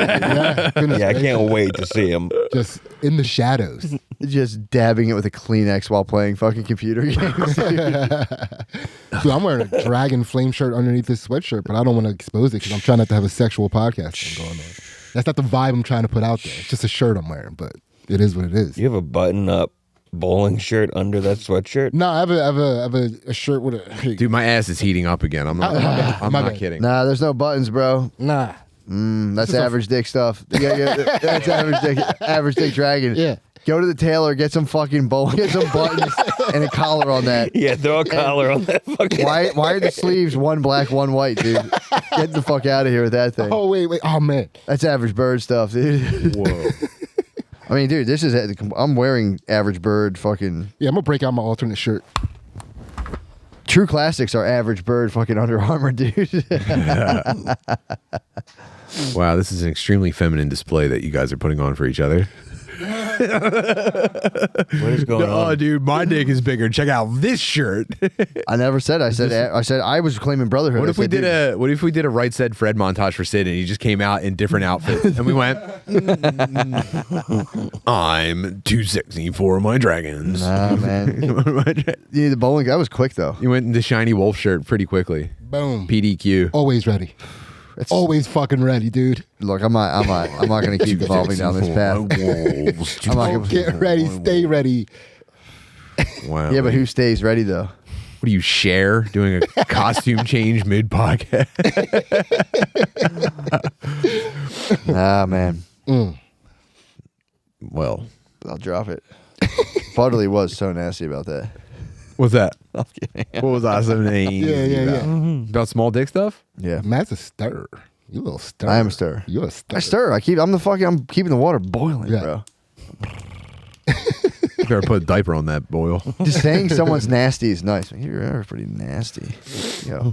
Yeah, I can't wait to see them. Just in the shadows. Just dabbing it with a Kleenex while playing fucking computer games. Dude, I'm wearing a dragon flame shirt underneath this sweatshirt, but I don't want to expose it because I'm trying not to have a sexual podcast thing going on. That's not the vibe I'm trying to put out there. It's just a shirt I'm wearing, but it is what it is. You have a button-up bowling shirt under that sweatshirt? No, I have a shirt with a. Dude, my ass is heating up again. I'm not kidding. Nah, there's no buttons, bro. Nah. That's average dick stuff. Yeah, that's average dick dragon. Yeah. Go to the tailor, get some fucking get some buttons and a collar on that. Yeah, throw a collar on that fucking. Why are the sleeves one black, one white, dude? Get the fuck out of here with that thing. Oh wait. Oh man. That's average bird stuff, dude. Whoa. I mean, dude, this is. I'm wearing average bird fucking. Yeah, I'm gonna break out my alternate shirt. True classics are average bird fucking Under Armour, dude. Wow, this is an extremely feminine display that you guys are putting on for each other. What is going on? Oh, dude, my dick is bigger. Check out this shirt. I never said. I said I was claiming brotherhood. What if we did a Right Said Fred montage for Sid and he just came out in different outfits and we went, I'm too sexy for my dragons. Nah, man. Yeah, the bowling guy was quick though. You went in the shiny wolf shirt pretty quickly. Boom. PDQ. Always ready. Always fucking ready, dude. Look, I'm not gonna keep evolving down this path. I'm not gonna Get ready, stay ready. Wow. Yeah, but who stays ready though? What do you share doing a costume change mid podcast? Ah, man. Well, I'll drop it. Butterly was so nasty about that. what's that? I'm kidding. What was awesome name? Yeah. About small dick stuff? Yeah. Matt's a stir. You a little stir. I am a stir. You a stir. I stir. I'm keeping the water boiling, bro. You better put a diaper on that boil. Just saying someone's nasty is nice. You're pretty nasty. Yo.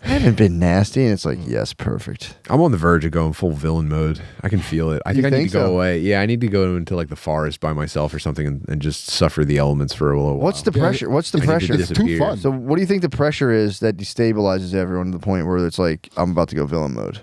I haven't been nasty, and it's like, yes, perfect. I'm on the verge of going full villain mode. I can feel it. I think I need to go away. Yeah, I need to go into like the forest by myself or something and just suffer the elements for a little while. What's the pressure? What's the pressure? It's too fun. So what do you think the pressure is that destabilizes everyone to the point where it's like, I'm about to go villain mode?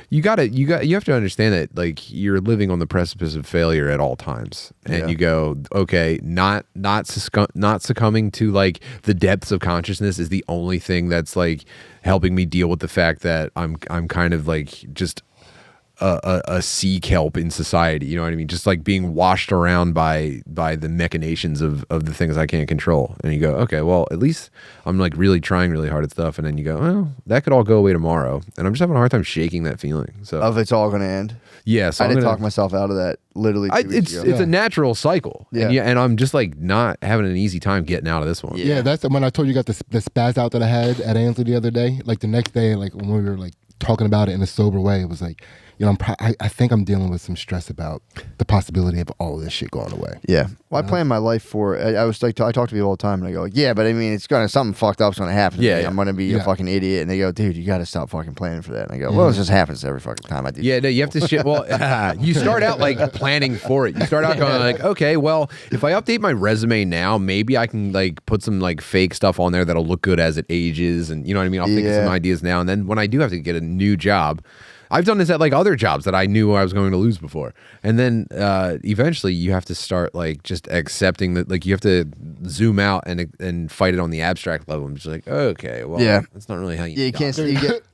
You have to understand that like you're living on the precipice of failure at all times. And you go, okay, not succumbing to like the depths of consciousness is the only thing that's like helping me deal with the fact that I'm kind of like just a sea kelp in society. You know what I mean? Just like being washed around by the machinations of the things I can't control. And you go, okay, well, at least I'm like really trying really hard at stuff. And then you go, well, that could all go away tomorrow. And I'm just having a hard time shaking that feeling. So Of it's all going to end? yeah, so I did talk myself out of that literally 2 weeks ago. it's a natural cycle. Yeah. And I'm just like not having an easy time getting out of this one. Yeah, that's when I told you got the spaz out that I had at Ansley the other day. Like the next day, like when we were like talking about it in a sober way, it was like, you know, I think I'm dealing with some stress about the possibility of all of this shit going away. Yeah. Well, I plan my life for it. I was like, I talk to people all the time, and I go, yeah, but I mean, it's gonna something fucked up's gonna happen. To Yeah, me. yeah. I'm gonna be a fucking idiot, and they go, dude, you got to stop fucking planning for that. And I go, well, it just happens every fucking time I do. Yeah, no, you have to well, you start out like planning for it. You start out going like, okay, well, if I update my resume now, maybe I can like put some like fake stuff on there that'll look good as it ages, and you know what I mean? I'll think of some ideas now, and then when I do have to get a new job, I've done this at like other jobs that I knew I was going to lose before. And then eventually you have to start like just accepting that, like you have to zoom out and fight it on the abstract level. I'm just like, okay, well, that's not really how you can't.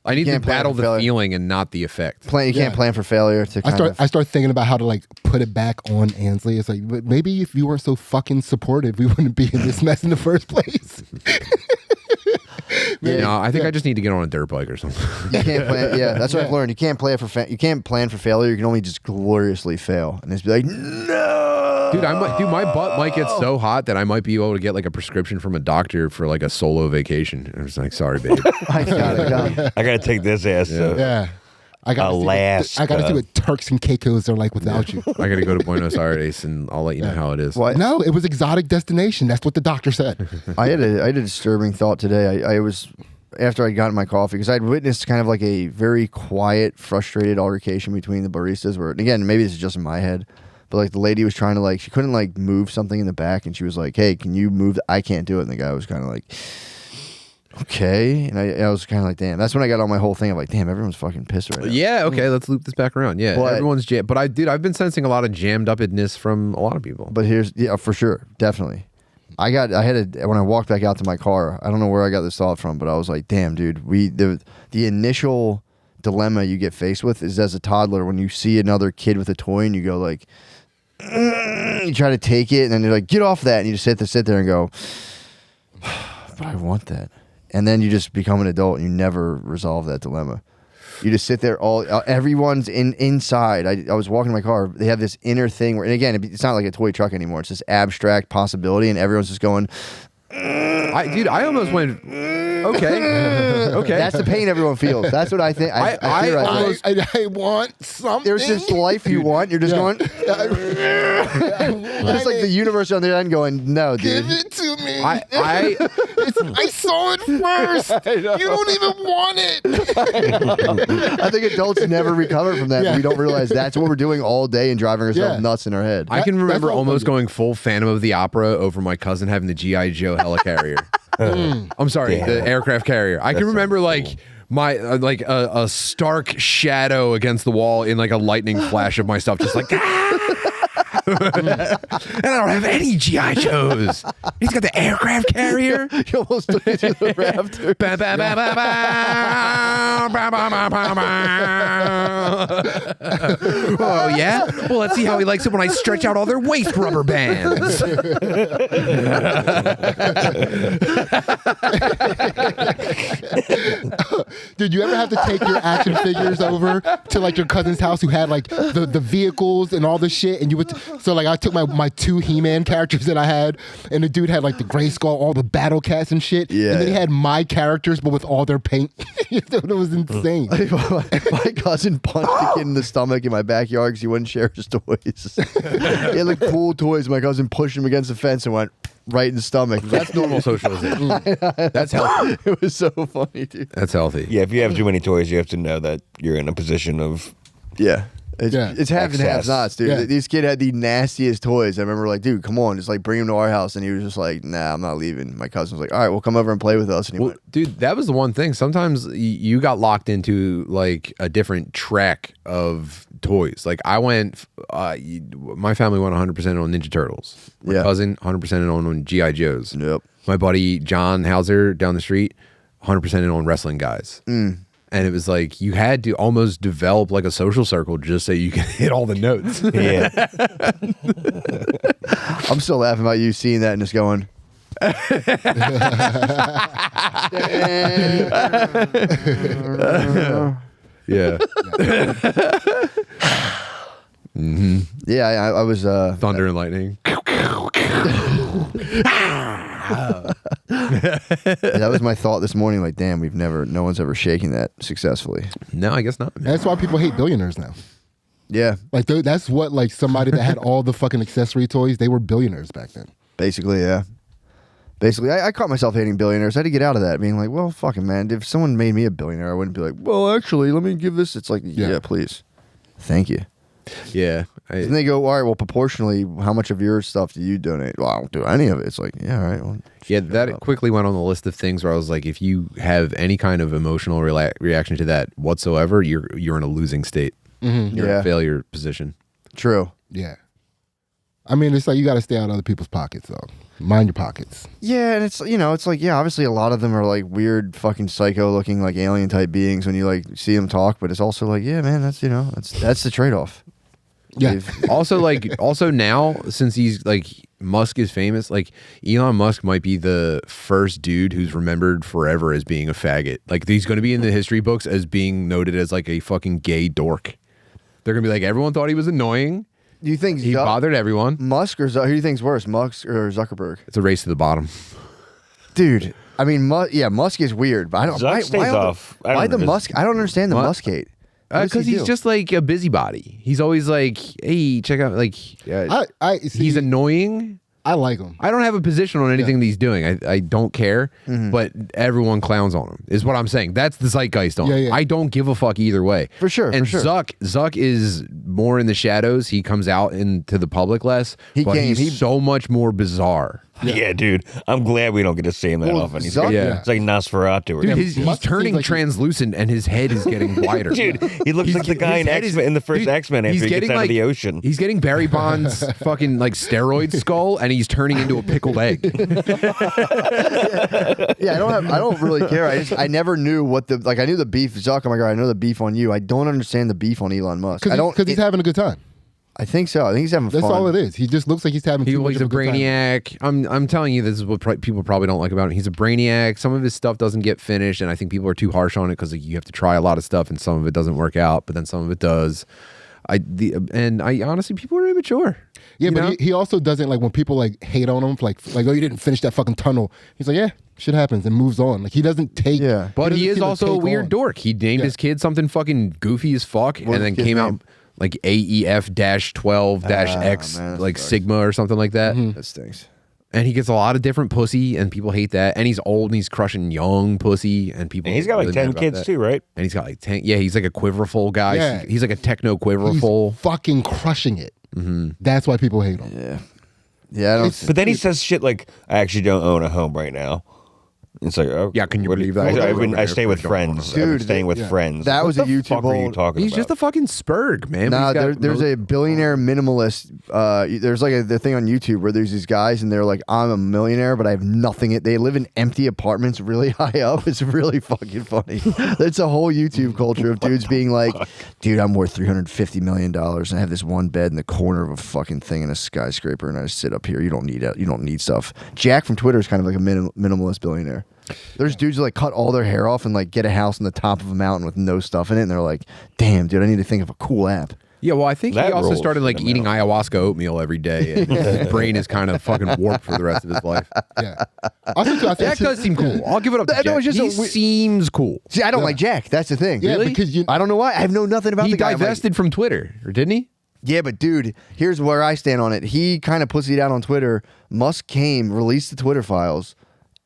I need to can't plan battle for the failure. feeling and not the effect. You can't plan for failure. I start thinking about how to like put it back on Ansley. It's like, but maybe if you weren't so fucking supportive, we wouldn't be in this mess in the first place. You know, I think I just need to get on a dirt bike or something. You can't plan. Yeah, that's what I've learned. You can't plan for you can't plan for failure. You can only just gloriously fail and just be like, no, dude. My butt might get so hot that I might be able to get like a prescription from a doctor for like a solo vacation. I'm just like, sorry, babe. I gotta take this ass. Yeah. I gotta see what Turks and Caicos are like without you. I gotta go to Buenos Aires and I'll let you know how it is. What? No, it was exotic destination. That's what the doctor said. I had a disturbing thought today. I was after I got my coffee because I'd witnessed kind of like a very quiet, frustrated altercation between the baristas. Where, and again, maybe this is just in my head, but like the lady was trying to like she couldn't like move something in the back, and she was like, "Hey, can you move? I can't do it." And the guy was kind of like, okay, and I was kind of like, damn. That's when I got on my whole thing of like, damn, everyone's fucking pissed right now. Yeah, okay, let's loop this back around. Yeah, But- everyone's jammed. But I've been sensing a lot of jammed upness from a lot of people. But here's for sure, definitely. I had when I walked back out to my car. I don't know where I got this thought from, but I was like, damn, dude. The initial dilemma you get faced with is as a toddler when you see another kid with a toy and you go like, you try to take it and then you're like, get off that, and you just sit there and go, but I want that. And then you just become an adult and you never resolve that dilemma. You just sit there everyone's inside. I was walking in my car. They have this inner thing where, and again, it's not like a toy truck anymore. It's this abstract possibility and everyone's just going, I almost went, okay. That's the pain everyone feels. That's what I think. I want something. There's this life you want. You're just going, it's like the universe on the end going, no, dude. Give it to me. I saw it first. You don't even want it. I think adults never recover from that. Yeah. We don't realize that's what we're doing all day and driving ourselves nuts in our head. I can remember that's what almost I'm doing. going full Phantom of the Opera over my cousin having the G.I. Joe helicarrier. I'm sorry, the aircraft carrier. I can remember like my like a stark shadow against the wall in like a lightning flash of my stuff, just like. And I don't have any G.I. Joes. He's got the aircraft carrier. You almost took it to the raptor. Ba, ba, ba, ba, ba. Ba, ba, ba, ba, ba. Oh, yeah? Well, let's see how he likes it when I stretch out all their waist rubber bands. Did you ever have to take your action figures over to like your cousin's house who had like the vehicles and all the shit, and you would so like I took my two He-Man characters that I had, and the dude had like the Gray Skull, all the Battle Cats and shit, Yeah. and then he had my characters but with all their paint. It was insane. My cousin punched a kid in the stomach in my backyard because he wouldn't share his toys. He had like cool toys. My cousin pushed him against the fence and went right in the stomach. That's normal socialization. That's healthy. It was so funny, dude. That's healthy. Yeah, if you have too many toys, you have to know that you're in a position of Yeah. It's halves and halves Excess. nots, dude. Yeah. This kid had the nastiest toys. I remember like, dude, come on, just like bring him to our house. And he was just like, nah, I'm not leaving. My cousin was like, all right, well, come over and play with us. And he Well, went, dude, that was the one thing. Sometimes you got locked into like a different track of toys. Like I went, my family went 100% on Ninja Turtles. My cousin 100% on G.I. Joes. Yep. My buddy John Hauser down the street 100% in on wrestling guys. And it was like you had to almost develop like a social circle just so you could hit all the notes. yeah. I'm still laughing about you seeing that and just going, Yeah. yeah, I was Thunder and lightning. Wow. That was my thought this morning. Like, damn, no one's ever shaken that successfully. No, I guess not. And that's why people hate billionaires now. Yeah, Like that's what like somebody that had all the fucking accessory toys, they were billionaires back then. basically, yeah. Basically, I caught myself hating billionaires. I had to get out of that, being like, well, fucking man, if someone made me a billionaire, I wouldn't be like, well, actually, let me give this. It's like, yeah, please. Thank you. Yeah. And they go, all right, well, proportionally, how much of your stuff do you donate? Well, I don't do any of it. It's like, yeah, all right. Well, Yeah, that quickly went on the list of things where I was like, if you have any kind of emotional reaction to that whatsoever, you're in a losing state. Mm-hmm. You're in Yeah. a failure position. True. Yeah. I mean, it's like you got to stay out of other people's pockets, though. Mind your pockets. Yeah, and it's, it's like, yeah, obviously a lot of them are like weird fucking psycho looking like alien type beings when you like see them talk, but it's also like, yeah, man, that's, that's the trade-off. Yeah. Also now, since he's like, Musk is famous, like Elon Musk might be the first dude who's remembered forever as being a faggot. Like he's going to be in the history books as being noted as like a fucking gay dork. They're going to be like, everyone thought he was annoying. Do you think He bothered everyone. Musk or who do you think's worse, Musk or Zuckerberg? It's a race to the bottom. Dude, I mean, Musk is weird, but I don't. Zuck stays off. I don't Why the know. Musk? I don't understand the What? Musk hate. What does Because he he's do? just like a busybody. He's always like, hey, check out, like, I see, he's annoying. I like him. I don't have a position on anything that he's doing. I don't care, but everyone clowns on him, is what I'm saying. That's the zeitgeist on him. Yeah. I don't give a fuck either way. For sure, And for sure. Zuck is more in the shadows. He comes out into the public less, but he's so much more bizarre. Yeah, dude. I'm glad we don't get to see him that Well, often. He's Zuck- Yeah. It's like Nosferatu. Or Dude, something. he's Musk turning seems like he- translucent and his head is getting wider. Dude, he looks like the guy in X-Men in the first X-Men after he gets out of the ocean. He's getting Barry Bonds' fucking like steroid skull, and he's turning into a pickled egg. Yeah, I don't really care. I never knew what I knew the beef. Zuck, oh my god, I know the beef on you. I don't understand the beef on Elon Musk. I don't. Because he's having a good time. I think so. I think he's having That's fun. all it is. He just looks like he's having too much He's of a a good time. brainiac. I'm telling you, this is what people probably don't like about him. He's a brainiac. Some of his stuff doesn't get finished, and I think people are too harsh on it because you have to try a lot of stuff, and some of it doesn't work out, but then some of it does. I honestly, people are immature. Yeah, you but know? he also doesn't like when people like hate on him, like oh, you didn't finish that fucking tunnel. He's like, yeah, shit happens and moves on. Like he doesn't take. Yeah. But he doesn't is seem to also a take weird on. dork. He named his kid something fucking goofy as fuck, What's and then his kid's came name? out like AEF-12-X, man, that like sucks. Sigma or something like that. That stinks. And he gets a lot of different pussy, and people hate that. And he's old, and he's crushing young pussy, and people. And he's got like really mad 10 about kids that. too, right? And he's got like 10. Yeah, he's like a quiverful guy. Yeah. He's like a techno He's quiverful. fucking crushing it. That's why people hate him. Yeah. Yeah, I don't. But then he says shit like, I actually don't own a home right now. It's like, oh, Yeah, can you what do believe that? I stay with friends. I've been Dude, staying with friends. that was What a the YouTube fuck are you old- talking He's about? just a fucking spurg, man. Nah, He's got there's a billionaire minimalist. There's like the thing on YouTube where there's these guys and they're like, I'm a millionaire, but I have nothing. They live in empty apartments really high up. It's really fucking funny. It's a whole YouTube culture of dudes being like, dude, I'm worth $350 million and I have this one bed in the corner of a fucking thing in a skyscraper and I just sit up here. You don't need it. You don't need stuff. Jack from Twitter is kind of like a minimalist billionaire. There's dudes who like cut all their hair off and like get a house on the top of a mountain with no stuff in it, and they're like, "Damn, dude, I need to think of a cool app." Yeah, well, I think That he also rules started like him eating out. ayahuasca oatmeal every day, and his brain is kind of fucking warped for the rest of his life. Yeah. Also, too, I think Jack does seem cool. I'll give it up to I know, Jack. it's just He a we- seems cool. See, I don't like Jack. That's the thing. Yeah, Really? because I don't know why. I know nothing about He the guy. I'm like, divested from Twitter, or didn't he? yeah, but dude, here's where I stand on it. He kind of pussied out on Twitter. Musk came, released the Twitter files,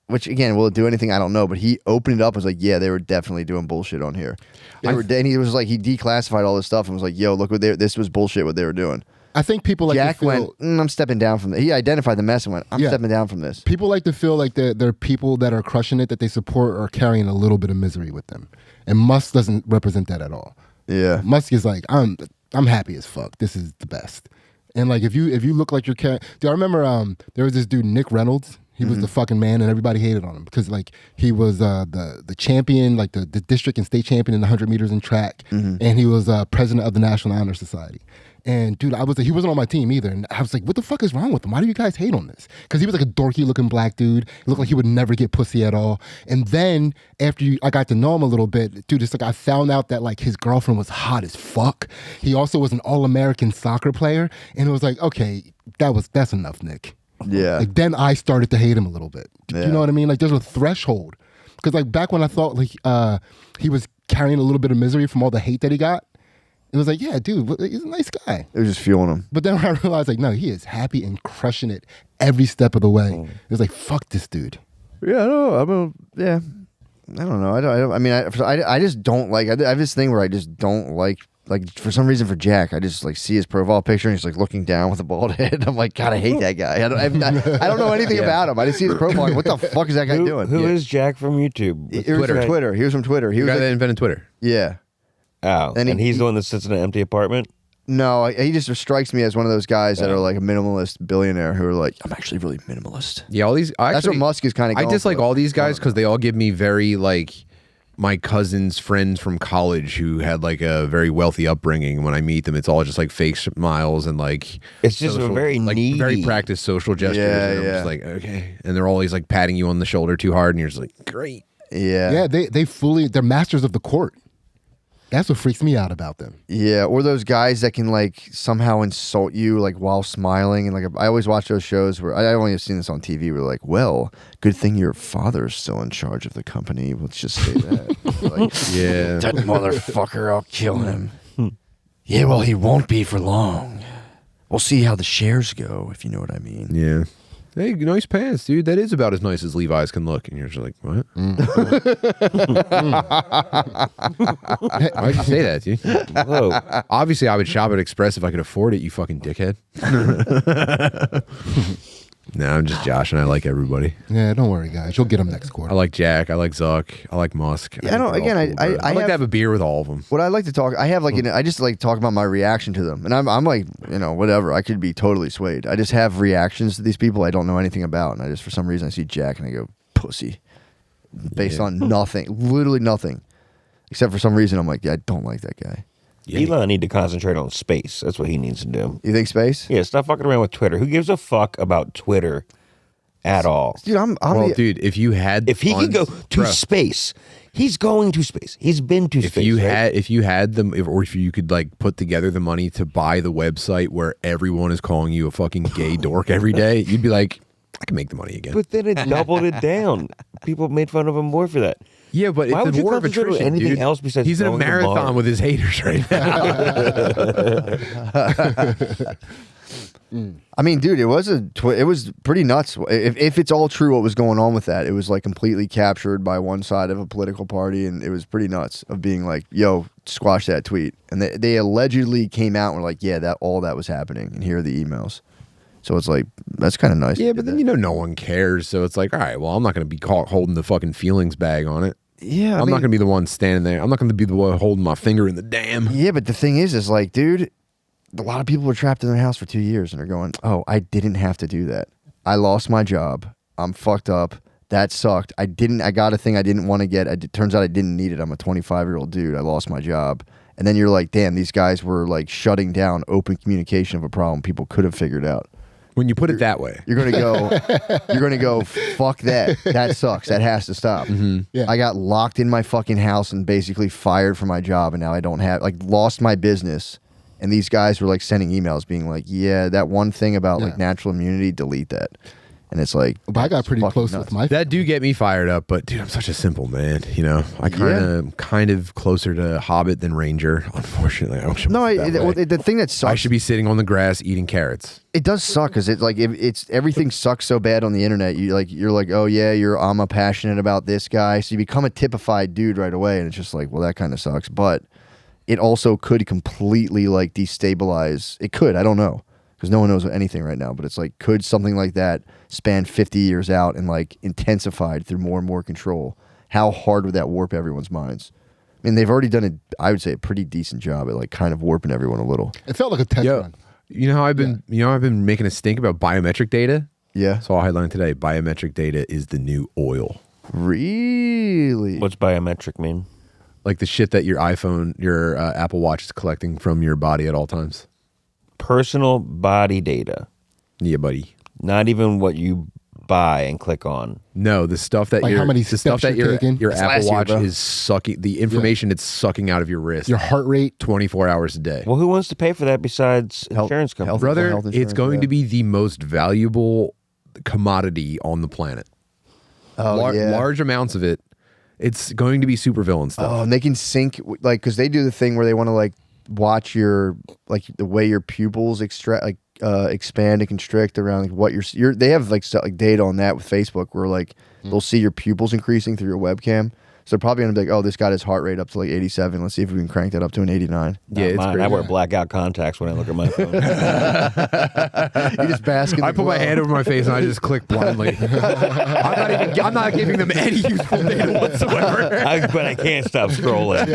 which again, will it do anything? I don't know. But he opened it up and was like, yeah, they were definitely doing bullshit on here. And he was like, he declassified all this stuff and was like, yo, look what this was bullshit what they were doing. I think people like Jack to feel, went, I'm stepping down from this. He identified the mess and went, I'm Yeah. stepping down from this. people like to feel like they're people that are crushing it that they support are carrying a little bit of misery with them, and Musk doesn't represent that at all. Yeah. Musk is like, I'm happy as fuck. This is the best. And like if you look like you're carrying, dude, I remember there was this dude Nick Reynolds. He was the fucking man, and everybody hated on him because like he was the champion, like the district and state champion in the 100 meters in track, and he was president of the National Honor Society. And dude, he wasn't on my team either, and I was like, what the fuck is wrong with him? Why do you guys hate on this? Because he was like a dorky looking black dude. He looked like he would never get pussy at all. And then after I got to know him a little bit, dude, it's like I found out that like his girlfriend was hot as fuck. He also was an All-American soccer player, and it was like, okay, that's enough, Nick. Yeah. Like then I started to hate him a little bit. Yeah. You know what I mean? Like there's a threshold. Because like back when I thought like he was carrying a little bit of misery from all the hate that he got, it was like, yeah, dude, he's a nice guy. It was just fueling him. But then when I realized like, no, he is happy and crushing it every step of the way. It was like, fuck this dude. Yeah, I don't know. Yeah. I don't know. I mean, I just don't like. I have this thing where I just don't like for some reason for Jack, I just like see his profile picture and he's like looking down with a bald head. I'm like, God, I hate that guy. I don't know anything about him. I just see his profile. Like, what the fuck is that guy doing? Who is Jack from YouTube? He was from Twitter. He was from Twitter. He The was guy like, that invented Twitter. yeah. Oh, and he's the one that sits in an empty apartment? No, he just strikes me as one of those guys that are like a minimalist billionaire who are like, I'm actually really minimalist. Yeah, all these. That's what Musk is kind of. I dislike all these guys because they all give me very like my cousin's friends from college who had like a very wealthy upbringing. When I meet them, it's all just like fake smiles and like it's just a very needy, very practiced social gestures. Yeah, and I'm yeah. just like, okay, and they're always like patting you on the shoulder too hard, and you're just like, great. Yeah. Yeah, they're masters of the court. That's what freaks me out about them. Yeah, or those guys that can like somehow insult you like while smiling, and like I always watch those shows where I only have seen this on TV. Where like, well, good thing your father's still in charge of the company. Let's just say that. Like, Yeah. that motherfucker, I'll kill him. Yeah, well, he won't be for long. We'll see how the shares go, if you know what I mean. Yeah. Hey, nice pants, dude. That is about as nice as Levi's can look. And you're just like, what? Why'd you say that, dude? Whoa. Obviously, I would shop at Express if I could afford it, you fucking dickhead. No, I'm just Josh, and I like everybody. Yeah, don't worry, guys. You'll get them next I quarter. like Jack. I like Zuck. I like Musk. Yeah, I don't. think they're Again, all cool, I bro. like have- to have a beer with all of them. What I like to talk, I have like, I just like talk about my reaction to them, and I'm like, whatever. I could be totally swayed. I just have reactions to these people I don't know anything about, and I just for some reason I see Jack and I go pussy, based on nothing, literally nothing, except for some reason I'm like, yeah, I don't like that guy. Yeah. Elon need to concentrate on space. That's what he needs to do. You think space? Yeah, stop fucking around with Twitter. Who gives a fuck about Twitter at all? Dude, I'm Well, the- dude, if you had If he could go funds- to Bro, space, he's going to space. He's been to if space. you right? if you had them, or if you could like put together the money to buy the website where everyone is calling you a fucking gay dork every day, you'd be like, I can make the money again. But then it doubled it down. People made fun of him more for that. Yeah, but Why it's would a you war of concentrate on attrition, anything dude. else besides He's in a going to Mars? marathon with his haters right now. I mean, dude, it was it was pretty nuts. If it's all true, what was going on with that? It was like completely captured by one side of a political party, and it was pretty nuts of being like, "Yo, squash that tweet." And they allegedly came out and were like, "Yeah, that all that was happening," and here are the emails. So it's like that's kind of nice. Yeah, but then no one cares. So it's like, all right, well, I'm not going to be caught holding the fucking feelings bag on it. yeah, I'm not going to be the one standing there. I'm not going to be the one holding my finger in the dam. Yeah, but the thing is like, dude, a lot of people were trapped in their house for 2 years and are going, "Oh, I didn't have to do that. I lost my job. I'm fucked up. That sucked. I got a thing I didn't want to get. Turns out I didn't need it. I'm a 25-year-old dude. I lost my job." And then you're like, damn, these guys were like shutting down open communication of a problem people could have figured out. When you put it that way. You're gonna go, fuck that. That sucks. That has to stop. Yeah. I got locked in my fucking house and basically fired from my job, and now I don't have lost my business. And these guys were like sending emails being like, yeah, that one thing about like natural immunity, delete that. And it's like, But I got pretty fucking close nuts. with my. That do get me fired up, but dude, I'm such a simple man. You know, I kind of closer to Hobbit than Ranger. Unfortunately, I wish the thing that sucks, I should be sitting on the grass eating carrots. it does suck because it's like it's everything sucks so bad on the internet. You're like, oh yeah, I'm a passionate about this guy, so you become a typified dude right away, and it's just like, well, that kind of sucks. But it also could completely like destabilize. It could, I don't know, because no one knows anything right now. But it's like, could something like that span 50 years out and like intensified through more and more control? How hard would that warp everyone's minds? I mean, they've already done I would say, a pretty decent job at like kind of warping everyone a little. It felt like a test run. You know how I've been making a stink about biometric data? Yeah. Saw a headline today. Biometric data is the new oil. Really? What's biometric mean? Like the shit that your iPhone, your Apple Watch is collecting from your body at all times. Personal body data. Yeah, buddy. Not even what you buy and click on. No, the stuff that Like how many the stuff steps that you're your taking? That's last Apple year, Watch bro. is sucking, the information it's sucking out of your wrist Your heart rate. 24 hours a day. Well, who wants to pay for that besides Health- insurance companies? health- Brother, health insurance, it's going to be the most valuable commodity on the planet. Oh, yeah. Large amounts of it. It's going to be supervillain stuff. Oh, and they can sync, like, because they do the thing where they want to, like, watch your, like, the way your pupils expand and constrict around like, what you're they have, like, data on that with Facebook where, like, they'll see your pupils increasing through your webcam. So they're probably going to be like, oh, this got his heart rate up to like 87. Let's see if we can crank that up to an 89. Yeah, it's crazy. I wear blackout contacts when I look at my phone. You just bask in the I put my glow. hand over my face and I just click blindly. I'm not giving them any useful data whatsoever. But I can't stop scrolling.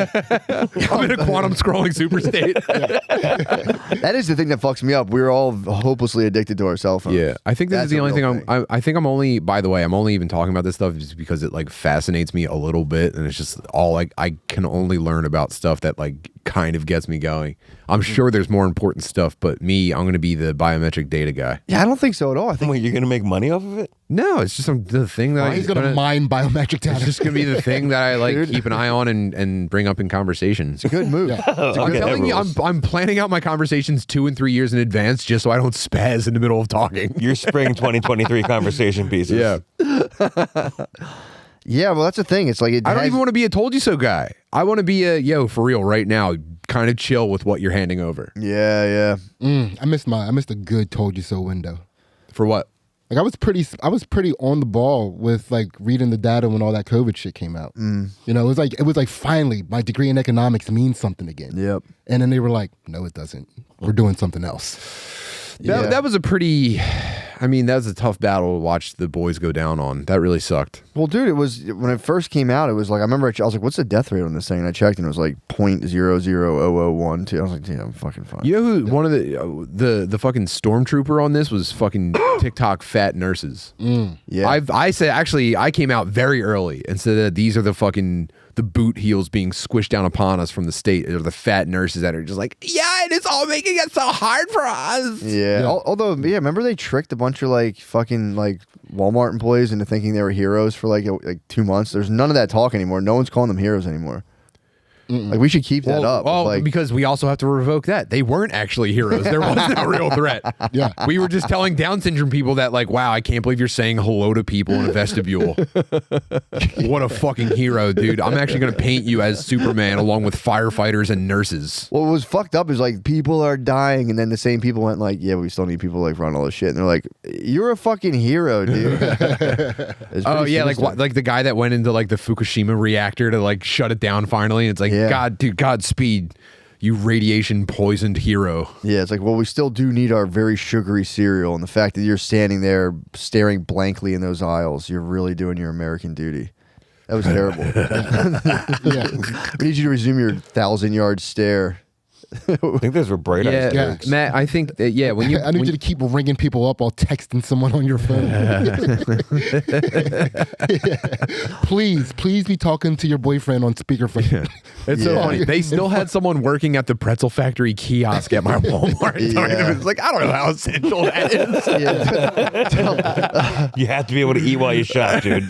I'm in a quantum scrolling super state. That is the thing that fucks me up. We're all hopelessly addicted to our cell phones. Yeah, I think this That's is the a only real thing I think I'm only, by the way, I'm only even talking about this stuff just because it like fascinates me a little bit, and it's just all like I can only learn about stuff that like kind of gets me going. I'm sure there's more important stuff, but me, I'm going to be the biometric data guy. Yeah, I don't think so at all. I think Wait, you're going to make money off of it? No, it's just the thing that He's gonna mine biometric data. It's just gonna be the thing that I like keep an eye on and bring up in conversations. good move. I'm telling you, I'm planning out my conversations 2 and 3 years in advance just so I don't spaz in the middle of talking. Your spring 2023 conversation pieces. Yeah, Yeah, well, that's the thing. It's like I don't even want to be a told you so guy. I want to be a yo for real right now. Kind of chill with what you're handing over. Yeah. I missed a good told you so window. For what? Like I was pretty on the ball with like reading the data when all that COVID shit came out. You know, it was like finally my degree in economics means something again. Yep. And then they were like, no, it doesn't. We're doing something else. That was a pretty. I mean, that was a tough battle to watch the boys go down on. That really sucked. Well, dude, it was when it first came out. It was like I remember I was like, "What's the death rate on this thing?" And I checked, and it was like 0.00012. I was like, "Damn, I'm fucking fine." You know who one of the fucking stormtrooper on this was? Fucking TikTok fat nurses. Yeah, I said actually I came out very early and said that these are the fucking the boot heels being squished down upon us from the state. They're the fat nurses that are just like, yeah, and it's all making it so hard for us. Yeah. Although, remember they tricked a bunch of like fucking like Walmart employees into thinking they were heroes for like 2 months. There's none of that talk anymore. No one's calling them heroes anymore. Like we should keep that up. Well, like, because we also have to revoke that. They weren't actually heroes. There was no real threat. Yeah. We were just telling Down syndrome people that like, wow, I can't believe you're saying hello to people in a vestibule. What a fucking hero, dude. I'm actually going to paint you as Superman along with firefighters and nurses. what was fucked up is like people are dying, and then the same people went like, "Yeah, we still need people like run all this shit," and they're like, "You're a fucking hero, dude." Oh yeah, sinister. like the guy that went into like the Fukushima reactor to like shut it down finally. And it's like, Yeah. God, dude, Godspeed, you radiation poisoned hero. Yeah, it's like, well, we still do need our very sugary cereal, and the fact that you're standing there staring blankly in those aisles, you're really doing your American duty. That was terrible. We need you to resume your 1,000-yard stare. I think those were bright eyes Yeah, jokes. Matt, I think that when you I need you to keep ringing people up while texting someone on your phone. Please be talking to your boyfriend on speakerphone. It's so funny. They still had someone working at the pretzel factory kiosk at my Walmart. Yeah. It's like, I don't know how essential that is. You have to be able to eat while you shop, dude.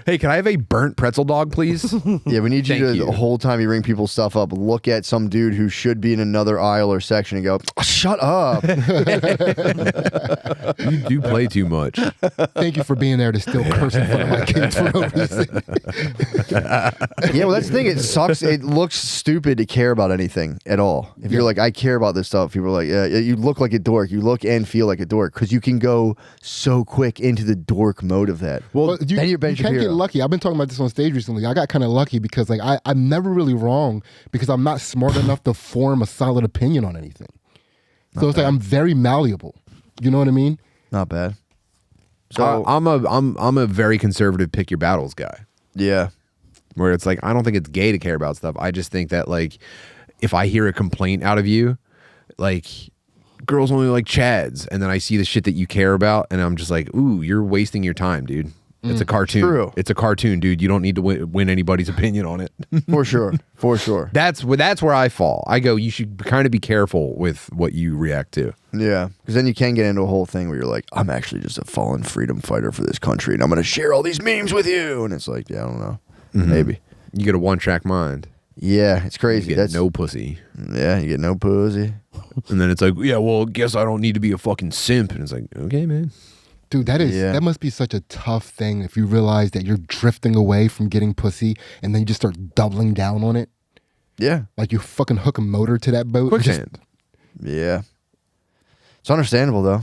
Hey, can I have a burnt pretzel dog, please? Yeah, we need you Thank to, you. the whole time you ring people's stuff up, look at some dude who should be in another aisle or section and go, "Oh, shut up." You do play too much. Thank you for being there to still curse in front of my kids for no reason. Yeah, well, that's the thing. It sucks. It looks stupid to care about anything at all. If you're like, I care about this stuff, people are like, yeah, you look like a dork. You look and feel like a dork because you can go so quick into the dork mode of that. Well, then you're Ben you can't Shapiro. get lucky. I've been talking about this on stage recently. I got kind of lucky because like I'm never really wrong because I'm not smart enough to form a solid opinion on anything. So it's like I'm very malleable. You know what I mean? Not bad. So I'm a very conservative pick your battles guy. yeah, Where it's like, I don't think it's gay to care about stuff. I just think that like if I hear a complaint out of you, like girls only like Chads, and then I see the shit that you care about, and I'm just like, ooh, you're wasting your time, dude. It's a cartoon. True. It's a cartoon, dude. You don't need to win anybody's opinion on it. for sure, for sure. That's where I fall. I go, you should kind of be careful with what you react to. Yeah, because then you can get into a whole thing where you're like, I'm actually just a fallen freedom fighter for this country, and I'm going to share all these memes with you. And it's like, yeah, I don't know. Maybe. You get a one-track mind. Yeah, it's You crazy. get That's no pussy. Yeah, you get no pussy. And then it's like, yeah, well, guess I don't need to be a fucking simp. And it's like, okay, man. Dude, that must be such a tough thing if you realize that you're drifting away from getting pussy and then you just start doubling down on it. Yeah. Like you fucking hook a motor to that boat. Quicksand. Yeah. It's understandable though.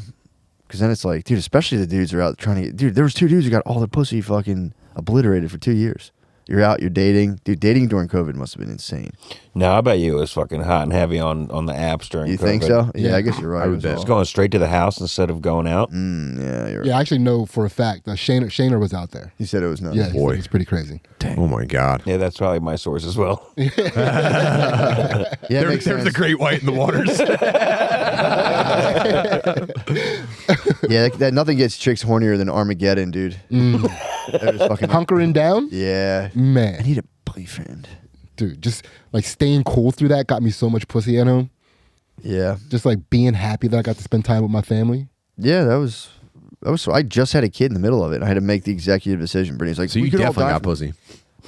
Because then it's like, dude, especially the dudes are out trying to get... Dude, there was 2 dudes who got all their pussy fucking obliterated for 2 years. You're out, you're dating. Dude, dating during COVID must have been insane. No, I bet you it was fucking hot and heavy on the apps during You COVID. think so? Yeah, I guess you're right. I would bet. It's going straight to the house instead of going out. Yeah, you're right. Yeah, I actually know for a fact that Shayner was out there. He said it was nuts. Yeah, he said Boy. it was pretty crazy. Oh my God. Yeah, that's probably my source as well. Yeah, it makes There's sense. a great white in the waters. Yeah, that nothing gets chicks hornier than Armageddon, dude. They're just fucking... Hunkering down? Yeah. I Man, need a boyfriend. dude, just like staying cool through that got me so much pussy at home. Yeah. Just like being happy that I got to spend time with my family. Yeah, that was... I just had a kid in the middle of it. I had to make the executive decision. Brittany's like, So we you could all definitely die got from- pussy.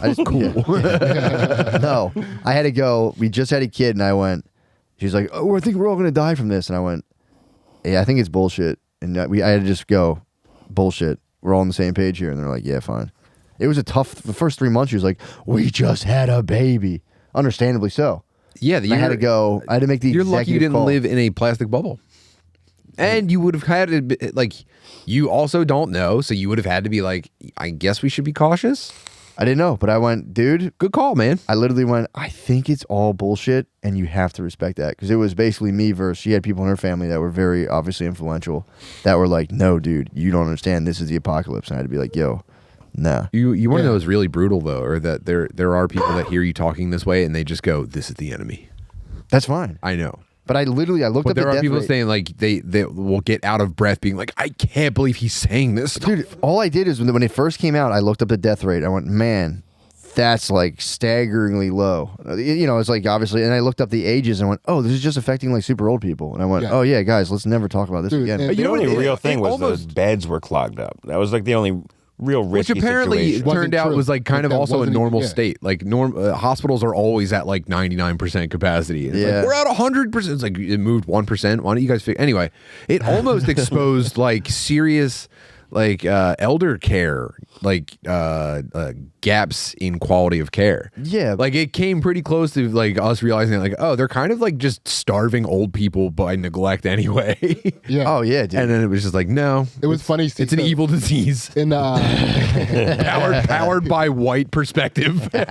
I just cool. No, I had to go. We just had a kid, and I went. She's like, "Oh, I think we're all gonna die from this," and I went, "Yeah, I think it's bullshit." And I had to just go, "Bullshit. We're all on the same page here." And they're like, "Yeah, fine." It was a tough. The first 3 months, she was like, "We just had a baby," understandably so. Yeah, And I had to go. I had to make the. You're lucky you executive didn't call. live in a plastic bubble. And you would have had to, like, you also don't know, so you would have had to be like, I guess we should be cautious. I didn't know, but I went, dude. Good call, man. I literally went, I think it's all bullshit, and you have to respect that. Because it was basically me versus, she had people in her family that were very obviously influential that were like, no, dude, you don't understand. This is the apocalypse. And I had to be like, yo, nah. You want to Yeah. know what's really brutal, though, or that there are people that hear you talking this way and they just go, this is the enemy. That's fine. I know. But I looked But up the there are death people rate. saying, like, they will get out of breath being like, I can't believe he's saying this stuff. Dude, all I did is when it first came out, I looked up the death rate. I went, man, that's like staggeringly low. You know, it's like obviously, and I looked up the ages and went, oh, this is just affecting like super old people. And I went, Yeah. oh yeah, guys, let's never talk about this Dude, again. and- The know only what? real It thing was almost- those beds were clogged up. That was like the only real Which risky apparently situation. it Wasn't turned out true. was like kind of That also a wasn't even- normal yeah. state. Like hospitals are always at like 99% capacity. And it's Yeah. like, we're at 100%. It's like it moved 1%. Why don't you guys figure? Anyway, it almost exposed like serious like elder care, like gaps in quality of care. Yeah. Like it came pretty close to like us realizing like, oh, they're kind of like just starving old people by neglect anyway. Yeah. Oh yeah, dude. And then it was just like, no, It was funny. it's an evil disease. In powered by white perspective. Dude,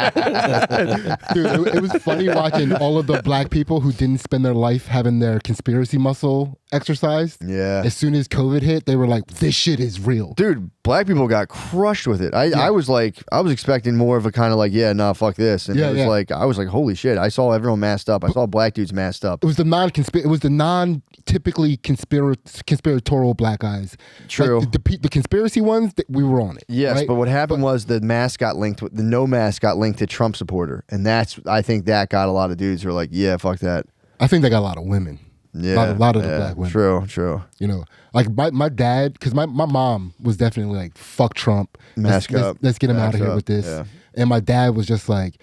it was funny watching all of the black people who didn't spend their life having their conspiracy muscle exercised. Yeah. As soon as COVID hit, they were like, this shit is real. Dude, black people got crushed with it. I was like, I was expecting more of a kind of like, yeah, nah, fuck this. And Yeah, it was yeah. like, I was like, holy shit. I saw everyone masked up. I saw black dudes masked up. It was the non-typically conspiratorial black guys. True. Like, the conspiracy ones, we were on it. Yes, right? but what happened was the mask got linked with the no mask got linked to Trump supporter. And I think that got a lot of dudes who are like, yeah, fuck that. I think they got a lot of women. Yeah. A lot of the yeah, black women. True. You know, like my dad, because my mom was definitely like, fuck Trump. Mask up. Let's get him out Mask of here up, with this. yeah. And my dad was just like,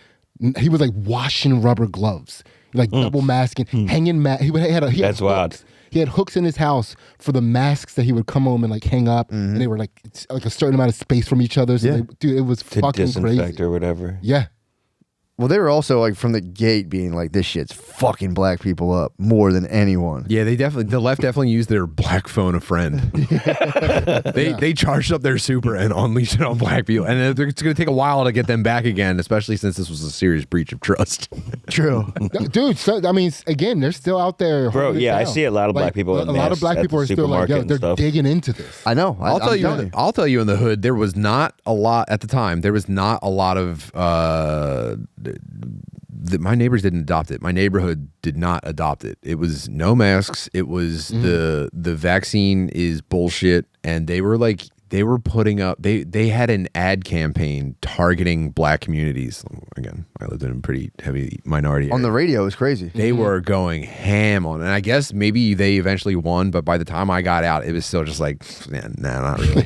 he was like washing rubber gloves, like double masking, hanging he had That's wild. hooks. He had hooks in his house for the masks that he would come home and like hang up, and they were like a certain amount of space from each other. So Yeah. dude, it was To fucking disinfect crazy. or whatever. Yeah. Well, they were also like from the gate being like, this shit's fucking black people up more than anyone. Yeah, the left definitely used their black phone a friend. They charged up their super and unleashed it on black people. And it's going to take a while to get them back again, especially since this was a serious breach of trust. True. Dude, so I mean, again, they're still out there. Bro, holding it yeah, I down. see a lot of black Like, people A in lot of masks black at people the are still like, supermarket yo, and they're stuff. digging into this. I know. I'll tell I'm you. telling I'll tell you in the hood, there was not a lot at the time. There was not a lot of. My neighbors didn't adopt it. My neighborhood did not adopt it. It was no masks. It was the vaccine is bullshit, and they were like they were putting up. They had an ad campaign targeting black communities. Again, I lived in a pretty heavy minority area. On the radio, it was crazy. They were going ham on it. And I guess maybe they eventually won, but by the time I got out, it was still just like, nah, not really.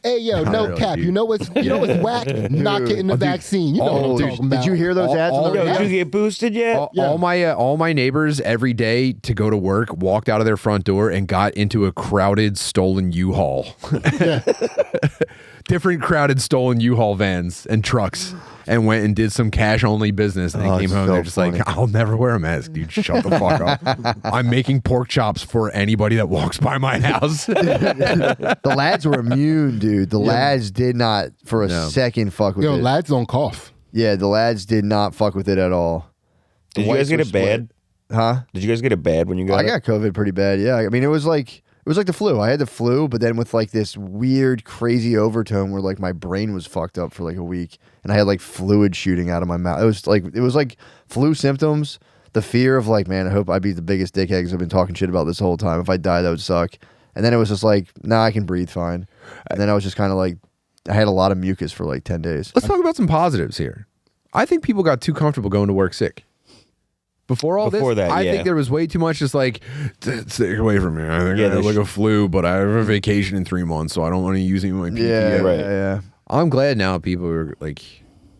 Hey, yo, no really, cap. dude. You know what's whack? Not getting the vaccine. You know what I'm talking about. Did you hear those ads? on the Yo, radio? did you get boosted yet? All my neighbors every day to go to work walked out of their front door and got into a crowded stolen U-Haul. Different crowded stolen U-Haul vans and trucks, and went and did some cash only business. And they came it's home. so They're just funny. like, I'll never wear a mask, dude. Shut the fuck up. I'm making pork chops for anybody that walks by my house. The lads were immune, dude. The lads did not for a second fuck with Yo, it. lads don't cough. Yeah, the lads did not fuck with it at all. Did you guys get it bad? Huh? Did you guys get it bad when you got I it? got COVID pretty bad. Yeah, I mean it was like the flu. I had the flu, but then with like this weird, crazy overtone where like my brain was fucked up for like a week, and I had like fluid shooting out of my mouth. It was like flu symptoms. The fear of like, man, I hope I be the biggest dickhead because I've been talking shit about this whole time. If I die, that would suck. And then it was just like, nah, I can breathe fine. And then I was just kind of like, I had a lot of mucus for like 10 days. Let's talk about some positives here. I think people got too comfortable going to work sick. Before that, I yeah. think there was way too much just like, stay away from me. I think I have like a flu, but I have a vacation in 3 months, so I don't want to use any of my PTO. Yeah, right. yeah. I'm glad now people are like,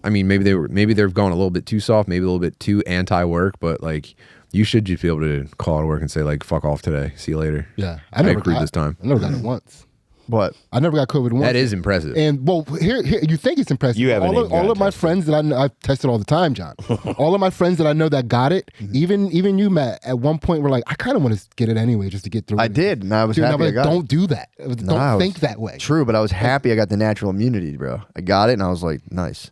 I mean, maybe they've gone a little bit too soft, maybe a little bit too anti-work, but like, you should just be able to call out of work and say like, fuck off today. See you later. Yeah, I accrued this time. I never got it once. What? I never got COVID once. That is impressive. And well, here you think it's impressive. You haven't even all got of my tested. friends that I know, I've tested all the time, John. All of my friends that I know that got it, even you, Matt, at one point were like, I kind of want to get it anyway just to get through it. I did, and I was Dude, happy I was I like, got don't it. do that. Don't think that way. True, but I was happy I got the natural immunity, bro. I got it, and I was like, nice.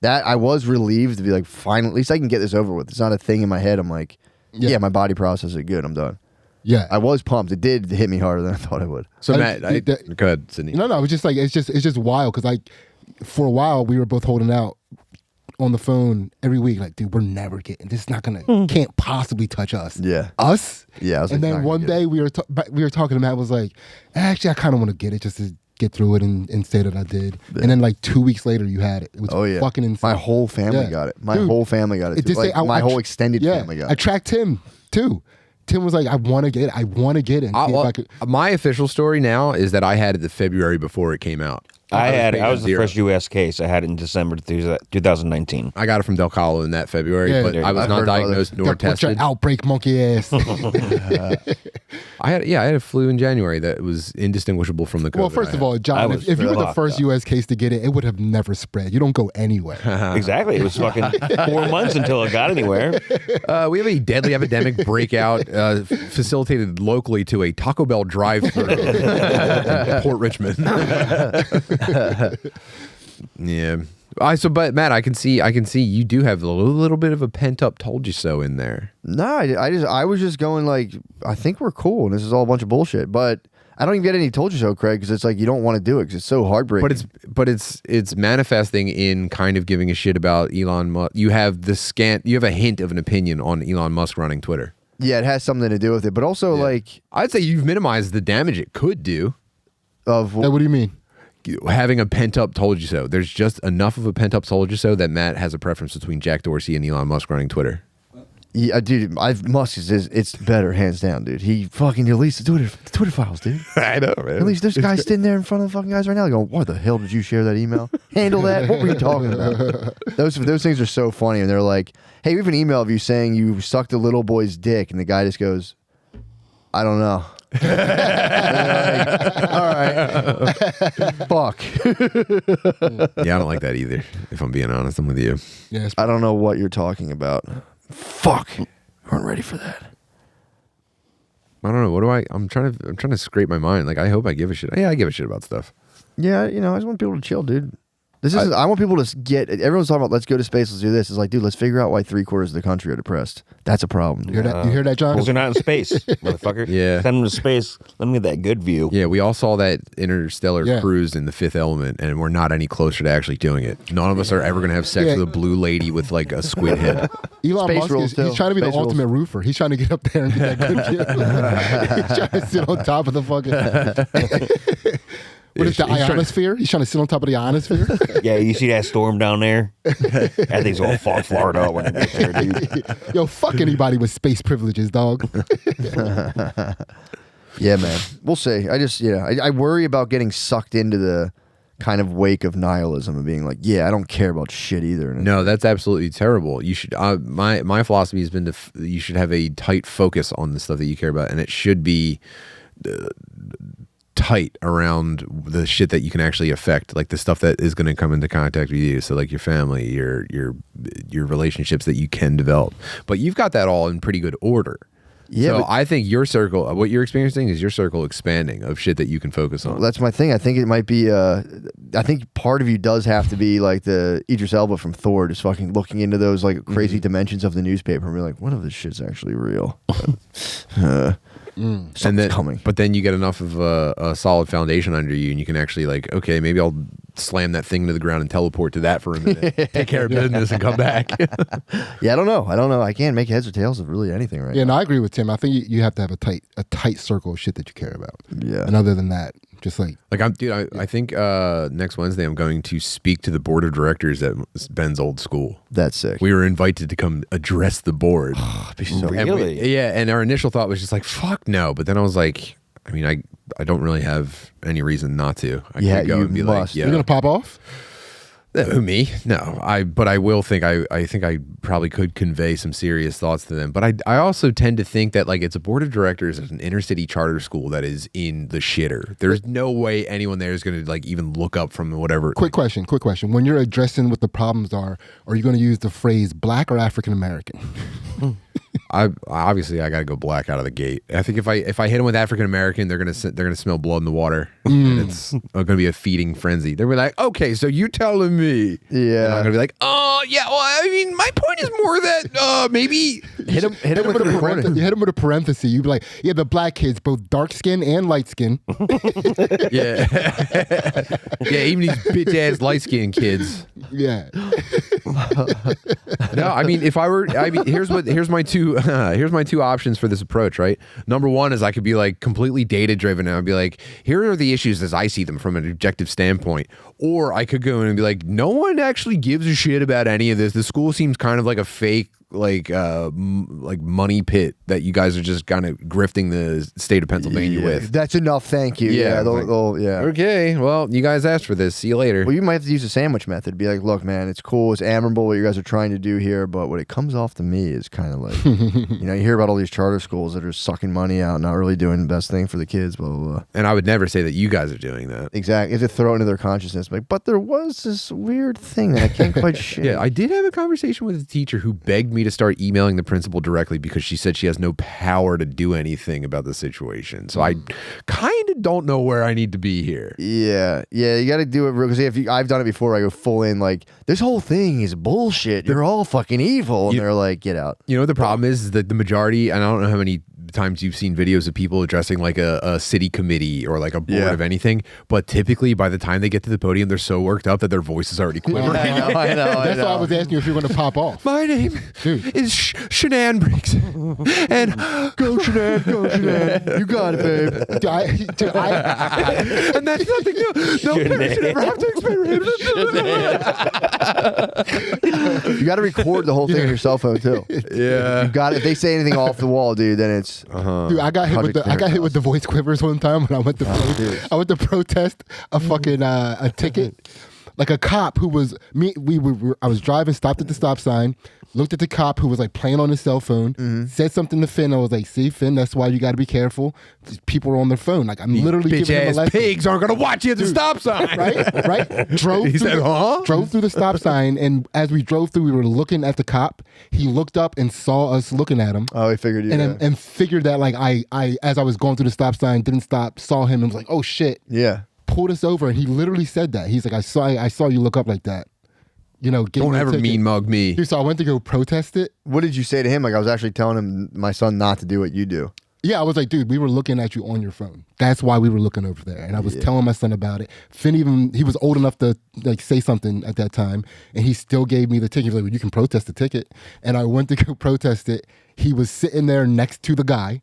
That I was relieved to be like, finally, at least I can get this over with. It's not a thing in my head. I'm like, yeah, my body processes it good. I'm done. Yeah. I was pumped. It did hit me harder than I thought it would. So I- Matt, go ahead, Sydney. No, it was just like it's just wild because for a while we were both holding out on the phone every week, like, dude, we're never getting this. Is not gonna can't possibly touch us. Yeah. Us. Yeah, I was and like, then not one gonna get day we were talking to Matt. Was like, actually, I kind of want to get it just to get through it and say that I did. And then like 2 weeks later, you had it. It was fucking insane. My whole family Yeah. got it. My Dude, whole family got it. it Too. did say Like, my I whole extended yeah, family got I it. tracked Tim too. Tim was like, I want to get it. I want to get it. And see if I could. My official story now is that I had it the February before it came out. I was the zero. first U.S. case. I had it in December 2019. I got it from Delcollo in that February, Yeah, but I was I've not heard of diagnosed nor What's your tested. outbreak monkey ass? I had a flu in January that was indistinguishable from the COVID. Well, first I of had. all, I John, was if you were the fucked first U.S. case to get it, it would have never spread. You don't go anywhere. Exactly. It was fucking 4 months until it got anywhere. We have a deadly epidemic breakout facilitated locally to a Taco Bell drive-thru in Port Richmond. Yeah. But Matt, I can see you do have a little bit of a pent up "told you so" in there. No, I was just going like, I think we're cool, and this is all a bunch of bullshit. But I don't even get any told you so, Craig, because it's like you don't want to do it because it's so heartbreaking. But it's manifesting in kind of giving a shit about Elon Musk. You have a hint of an opinion on Elon Musk running Twitter. Yeah, it has something to do with it, but also like I'd say you've minimized the damage it could do. of Hey, what do you mean? Having a pent up "told you so." There's just enough of a pent up "told you so" that Matt has a preference between Jack Dorsey and Elon Musk running Twitter. Yeah, dude, Musk is it's better hands down, dude. He fucking deletes the Twitter files, dude. I know, man. At least there's guys sitting there in front of the fucking guys right now going, "Why the hell did you share that email? Handle that. What were you talking about?" Those things are so funny, and they're like, "Hey, we have an email of you saying you sucked a little boy's dick," and the guy just goes, "I don't know." Like, all right, fuck. Yeah, I don't like that either. If I'm being honest, I'm with you. Yes. I don't know what you're talking about. Fuck, weren't ready for that. I don't know. What do I'm trying to scrape my mind. Like, I hope I give a shit. Yeah, I give a shit about stuff. Yeah, I just want people to chill, dude. I want people to get. Everyone's talking about let's go to space, let's do this. It's like, dude, let's figure out why 3/4 of the country are depressed. That's a problem. You hear that, John? Because they're not in space, motherfucker. Yeah. Send them to space. Let me get that good view. Yeah, we all saw that interstellar Yeah. cruise in The Fifth Element, and we're not any closer to actually doing it. None of us are ever going to have sex Yeah. with a blue lady with like a squid head. Elon Space Musk rules, he's too. trying to be Space the rules. ultimate roofer. He's trying to get up there and get that good view. He's trying to sit on top of the fucking. What is the ionosphere? He's trying to sit on top of the ionosphere. Yeah, you see that storm down there? That thing's all fucked Florida up when it gets there, dude. Yo, fuck anybody with space privileges, dog. Yeah, man. We'll see. I worry about getting sucked into the kind of wake of nihilism and being like, yeah, I don't care about shit either. And No, that's absolutely terrible. You should. My philosophy has been you should have a tight focus on the stuff that you care about, and it should be tight around the shit that you can actually affect, like the stuff that is going to come into contact with you. So, like your family, your relationships that you can develop. But you've got that all in pretty good order. Yeah, so but I think your circle, what you're experiencing is your circle expanding of shit that you can focus on. that's my thing. I think it might be. I think part of you does have to be like the Idris Elba from Thor, just fucking looking into those like crazy dimensions of the newspaper and be like, what if this shit's actually real? Something's coming. But then you get enough of a solid foundation under you, and you can actually like, okay, maybe I'll slam that thing to the ground and teleport to that for a minute, take care of business, and come back. Yeah, I don't know. I can't make heads or tails of really anything right Yeah, now. no, I agree with Tim. I think you have to have a tight circle of shit that you care about. Yeah. And other than that, just like I think next Wednesday I'm going to speak to the board of directors at Ben's old school. That's sick. We were invited to come address the board. Really? And our initial thought was just like, fuck no. But then I was like, I mean, I don't really have any reason not to. I could go you and be must. like, yeah. you're gonna pop off. Me? No. But I will think I think I probably could convey some serious thoughts to them. But I also tend to think that like it's a board of directors at an inner city charter school that is in the shitter. There's no way anyone there is gonna like even look up from whatever. Quick question. When you're addressing what the problems are you going to use the phrase black or African American? I gotta go black out of the gate. I think if I hit them with African American, they're gonna smell blood in the water, and it's gonna be a feeding frenzy. They're gonna be like, okay, so you telling me? Yeah. And I'm gonna be like, oh yeah. Well, I mean, my point is more that maybe hit him with the corner. You hit him with a parenthesis. You'd be like, yeah, the black kids, both dark skin and light skin. yeah, yeah. Even these bitch ass light skinned kids. Yeah. No, I mean, here's my two options for this approach, right? Number one is I could be like completely data driven and I'd be like, here are the issues as I see them from an objective standpoint. Or I could go in and be like, no one actually gives a shit about any of this. The school seems kind of like a fake like money pit that you guys are just kind of grifting the state of Pennsylvania with. That's enough, thank you. Yeah, Yeah. Okay, well, you guys asked for this. See you later. Well, you might have to use the sandwich method. Be like, look, man, it's cool, it's admirable what you guys are trying to do here, but what it comes off to me is kind of like, you hear about all these charter schools that are sucking money out, not really doing the best thing for the kids, blah, blah, blah. And I would never say that you guys are doing that. Exactly. You have to throw it into their consciousness. Like, but there was this weird thing that I can't quite shake. Yeah, I did have a conversation with a teacher who begged me to start emailing the principal directly because she said she has no power to do anything about the situation. So I kind of don't know where I need to be here. Yeah, you got to do it real, because I've done it before. I go full in like, this whole thing is bullshit. You're all fucking evil, and they're like, get out. You know what the problem is that the majority, and I don't know how many times you've seen videos of people addressing like a city committee or like a board of anything, but typically by the time they get to the podium, they're so worked up that their voice is already quivering. I know. That's why I was asking you if you're going to pop off. My name is Shanann Briggs, and Go Shanann. You got it, babe. and that's nothing new. No parent should ever have to experience. You got to record the whole thing on your cell phone too. Yeah, You got it. If they say anything off the wall, dude, then it's Dude, I got hit with the voice quivers one time when I went to protest a fucking a ticket. Like a cop who was I was driving, stopped at the stop sign, looked at the cop who was like playing on his cell phone, said something to Finn. I was like, see, Finn, that's why you got to be careful. People are on their phone. Like, I'm literally giving him a lesson. Pigs aren't gonna watch you at the stop sign. Right? Drove through the stop sign, and as we drove through, we were looking at the cop. He looked up and saw us looking at him. he figured you. And figured that like I as I was going through the stop sign, didn't stop, saw him and was like, oh shit. Yeah. Pulled us over, and he literally said that. He's like, I saw you look up like that. Don't ever mean mug me. Dude, so I went to go protest it. What did you say to him? Like, I was actually telling him, my son, not to do what you do. Yeah, I was like, dude, we were looking at you on your phone. That's why we were looking over there. And I was telling my son about it. Finn he was old enough to like say something at that time, and he still gave me the ticket. He was like, well, you can protest the ticket. And I went to go protest it. He was sitting there next to the guy.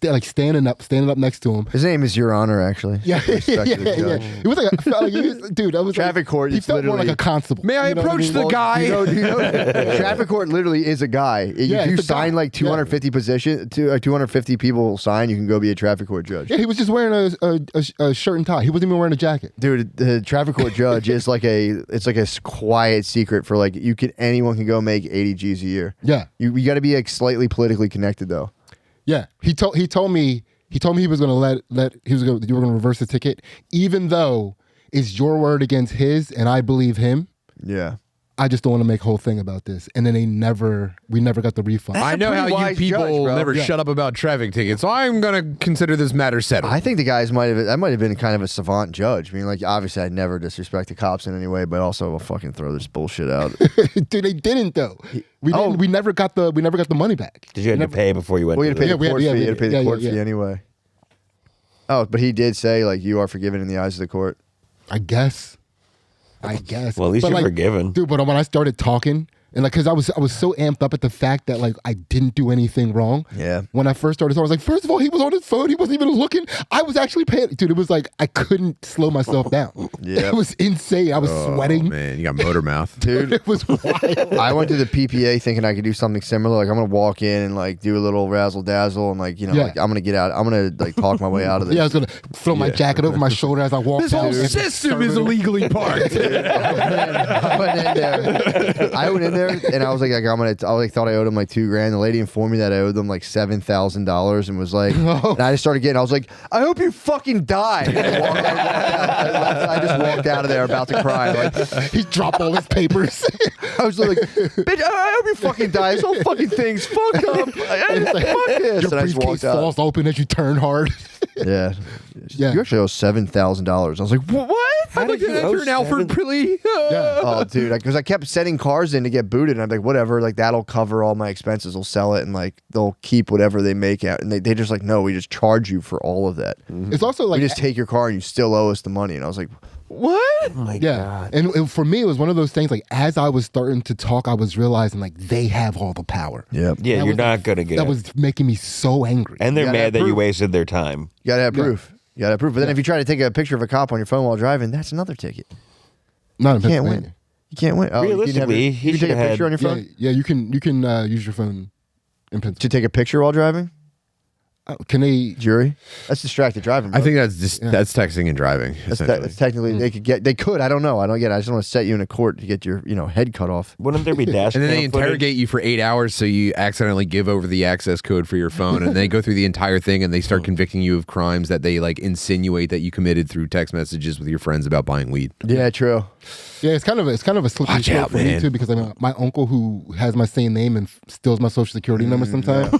like standing up next to him. His name is Your Honor, actually. Yeah, yeah. It was like, I felt like dude, I was traffic court. He felt more like a constable. May I approach the guy? Traffic court literally is a guy. Yeah, if you it's a sign guy. like 250 position to 250 people sign, you can go be a traffic court judge. Yeah, he was just wearing a shirt and tie. He wasn't even wearing a jacket. Dude, the traffic court judge is like a quiet secret for like anyone can go make 80 G's a year. Yeah, You got to be like slightly politically connected though. yeah. He told me he was going to you were going to reverse the ticket, even though it's your word against his, and I believe him. Yeah. I just don't want to make a whole thing about this. And then we never got the refund. I know pretty how you wise people judge, bro. never Yeah. shut up about traffic tickets, so I'm gonna consider this matter settled. I think the guys might have been kind of a savant judge. I mean, like obviously I'd never disrespect the cops in any way, but also I'll fucking throw this bullshit out. Dude, they didn't though. We never got the money back. Did you have to pay before you went? Well, you had to pay Yeah, the we had- court yeah, fee. we- You had to pay the yeah, court yeah, fee yeah. anyway. Oh, but he did say like you are forgiven in the eyes of the court. I guess. Well, at least But, you're like, forgiven. dude. But when I started talking, and like, cause I was so amped up at the fact that like I didn't do anything wrong. Yeah. When I first started, I was like, first of all, he was on his phone. He wasn't even looking. I was actually paying. Dude, it was like I couldn't slow myself down. Yeah. It was insane. I was sweating. Oh, man, you got motor mouth. Dude, It was wild. I went to the PPA thinking I could do something similar. Like I'm gonna walk in and like do a little razzle dazzle and like Yeah. like I'm gonna get out. I'm gonna like talk my way out of this. Yeah, I was gonna throw my jacket over my shoulder as I walked This out. whole system is illegally parked. I went in there and I was like I thought I owed him like $2,000. The lady informed me that I owed them like $7,000 and was like, and I just started getting. I was like, I hope you fucking die. I just walked out of there about to cry. Like He dropped all his papers. I was like, bitch, I hope you fucking die. This whole fucking thing's fucked up. Fuck this. Your And I just briefcase walked out. falls open as you turn hard. Yeah. Yeah. You actually owe $7,000. I was like, what? How I'd like did to you owe enter an Alfred Prilly. Yeah. Oh, dude, because I kept sending cars in to get booted, and I'm like, whatever, like that'll cover all my expenses. They'll sell it, and like they'll keep whatever they make out. And they just like, no, we just charge you for all of that. It's also like We just take your car, and you still owe us the money. And I was like, what? Oh my yeah, God. and for me, it was one of those things. Like as I was starting to talk, I was realizing like they have all the power. Yeah, Yeah, That you're was- not gonna get That it. was making me so angry. And they're You gotta mad that you prove. wasted their time. you gotta have proof. You gotta have proof. But then if you try to take a picture of a cop on your phone while driving, that's another ticket. Not in You can't Pennsylvania. win. You can't win. Oh, Realistically, you he can take a should've picture on your Yeah, phone. yeah, you can use your phone in Pennsylvania. To take a picture while driving, Can they? jury. That's distracted driving. Bro. I think that's just that's texting and driving. Essentially. that's technically they could. I don't know. I don't get it. I just want to set you in a court to get your head cut off. Wouldn't there be dash And then they cam footage? interrogate you for 8 hours, so you accidentally give over the access code for your phone, and they go through the entire thing, and they start convicting you of crimes that they like insinuate that you committed through text messages with your friends about buying weed. Yeah, true. Yeah, it's kind of a slippery Watch slope out, for me man. too because I mean, my uncle who has my same name and steals my social security number sometimes.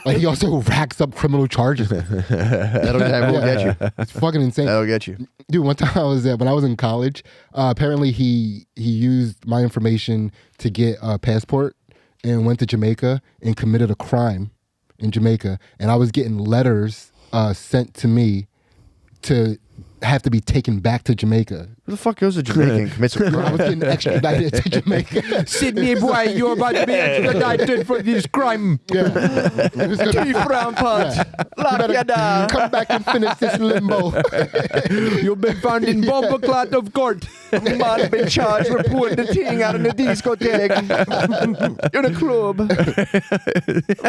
Like he also racks up criminal charges. That will get you. It's fucking insane. That'll get you. Dude, one time when I was in college, apparently he used my information to get a passport and went to Jamaica and committed a crime in Jamaica. And I was getting letters sent to me to have to be taken back to Jamaica. Who the fuck goes to Jamaica and commits a I crime? was getting extradited to Jamaica. Sydney boy, you're about to be extradited for this crime. Yeah. It was gonna- Brown punch. You better come back and finish this limbo. You've been found in bomber clot of court. Man been charged with pulling the thing out of the discotheque. In a club.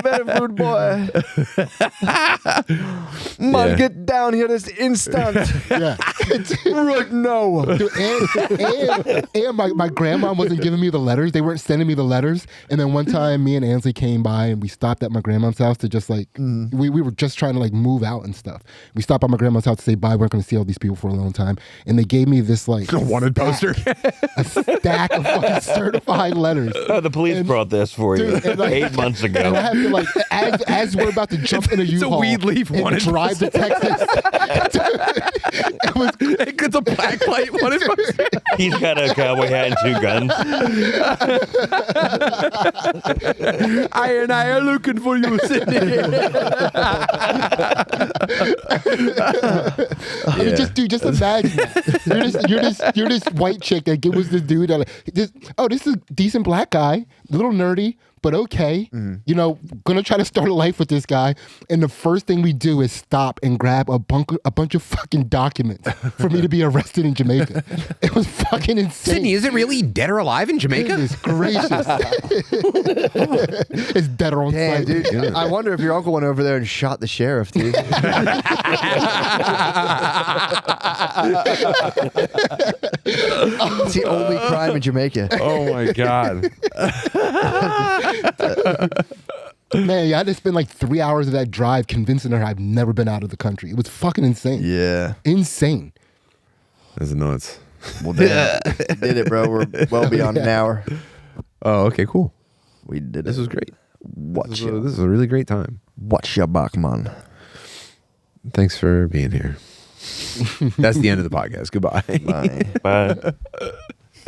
Very rude boy. Man, Yeah. get down here this instant. Yeah. Right now. Dude, and my grandma wasn't giving me the letters. They weren't sending me the letters. And then one time, me and Ansley came by and we stopped at my grandma's house to just like we were just trying to like move out and stuff. We stopped at my grandma's house to say bye. We weren't going to see all these people for a long time. And they gave me this like Wanted poster. a stack of fucking certified letters. Oh, the police brought this for you Dude, and, like- 8 months And I ago. have to like as we're about to jump in a It's a U-Haul weed leaf and wanted drive to Texas. It was It's a black light wanted poster. He's got a cowboy hat and 2 guns. I and I are looking for you, Sydney. I mean, just imagine that. You're this white chick that was this dude that this is a decent black guy. A little nerdy, but okay. You know, gonna try to start a life with this guy. And the first thing we do is stop and grab a bunch of fucking documents for me to be arrested in Jamaica. It was fucking insane. Sydney, is it really dead or alive in Jamaica? Goodness gracious. It's dead on Damn, sight. dude. I wonder if your uncle went over there and shot the sheriff, dude. It's the only crime in Jamaica. Oh my God. Man, yeah, I had to spend like 3 hours of that drive convincing her I've never been out of the country. It was fucking insane. Yeah. Insane. That's nuts. Well, damn. We did it, bro. We're well beyond an hour. Oh, okay, cool. We did it. This was great. Watch This is a really great time. your back, man. Thanks for being here. That's the end of the podcast. Goodbye. Bye. Bye.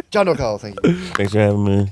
John Delcollo, thank you. Thanks for having me.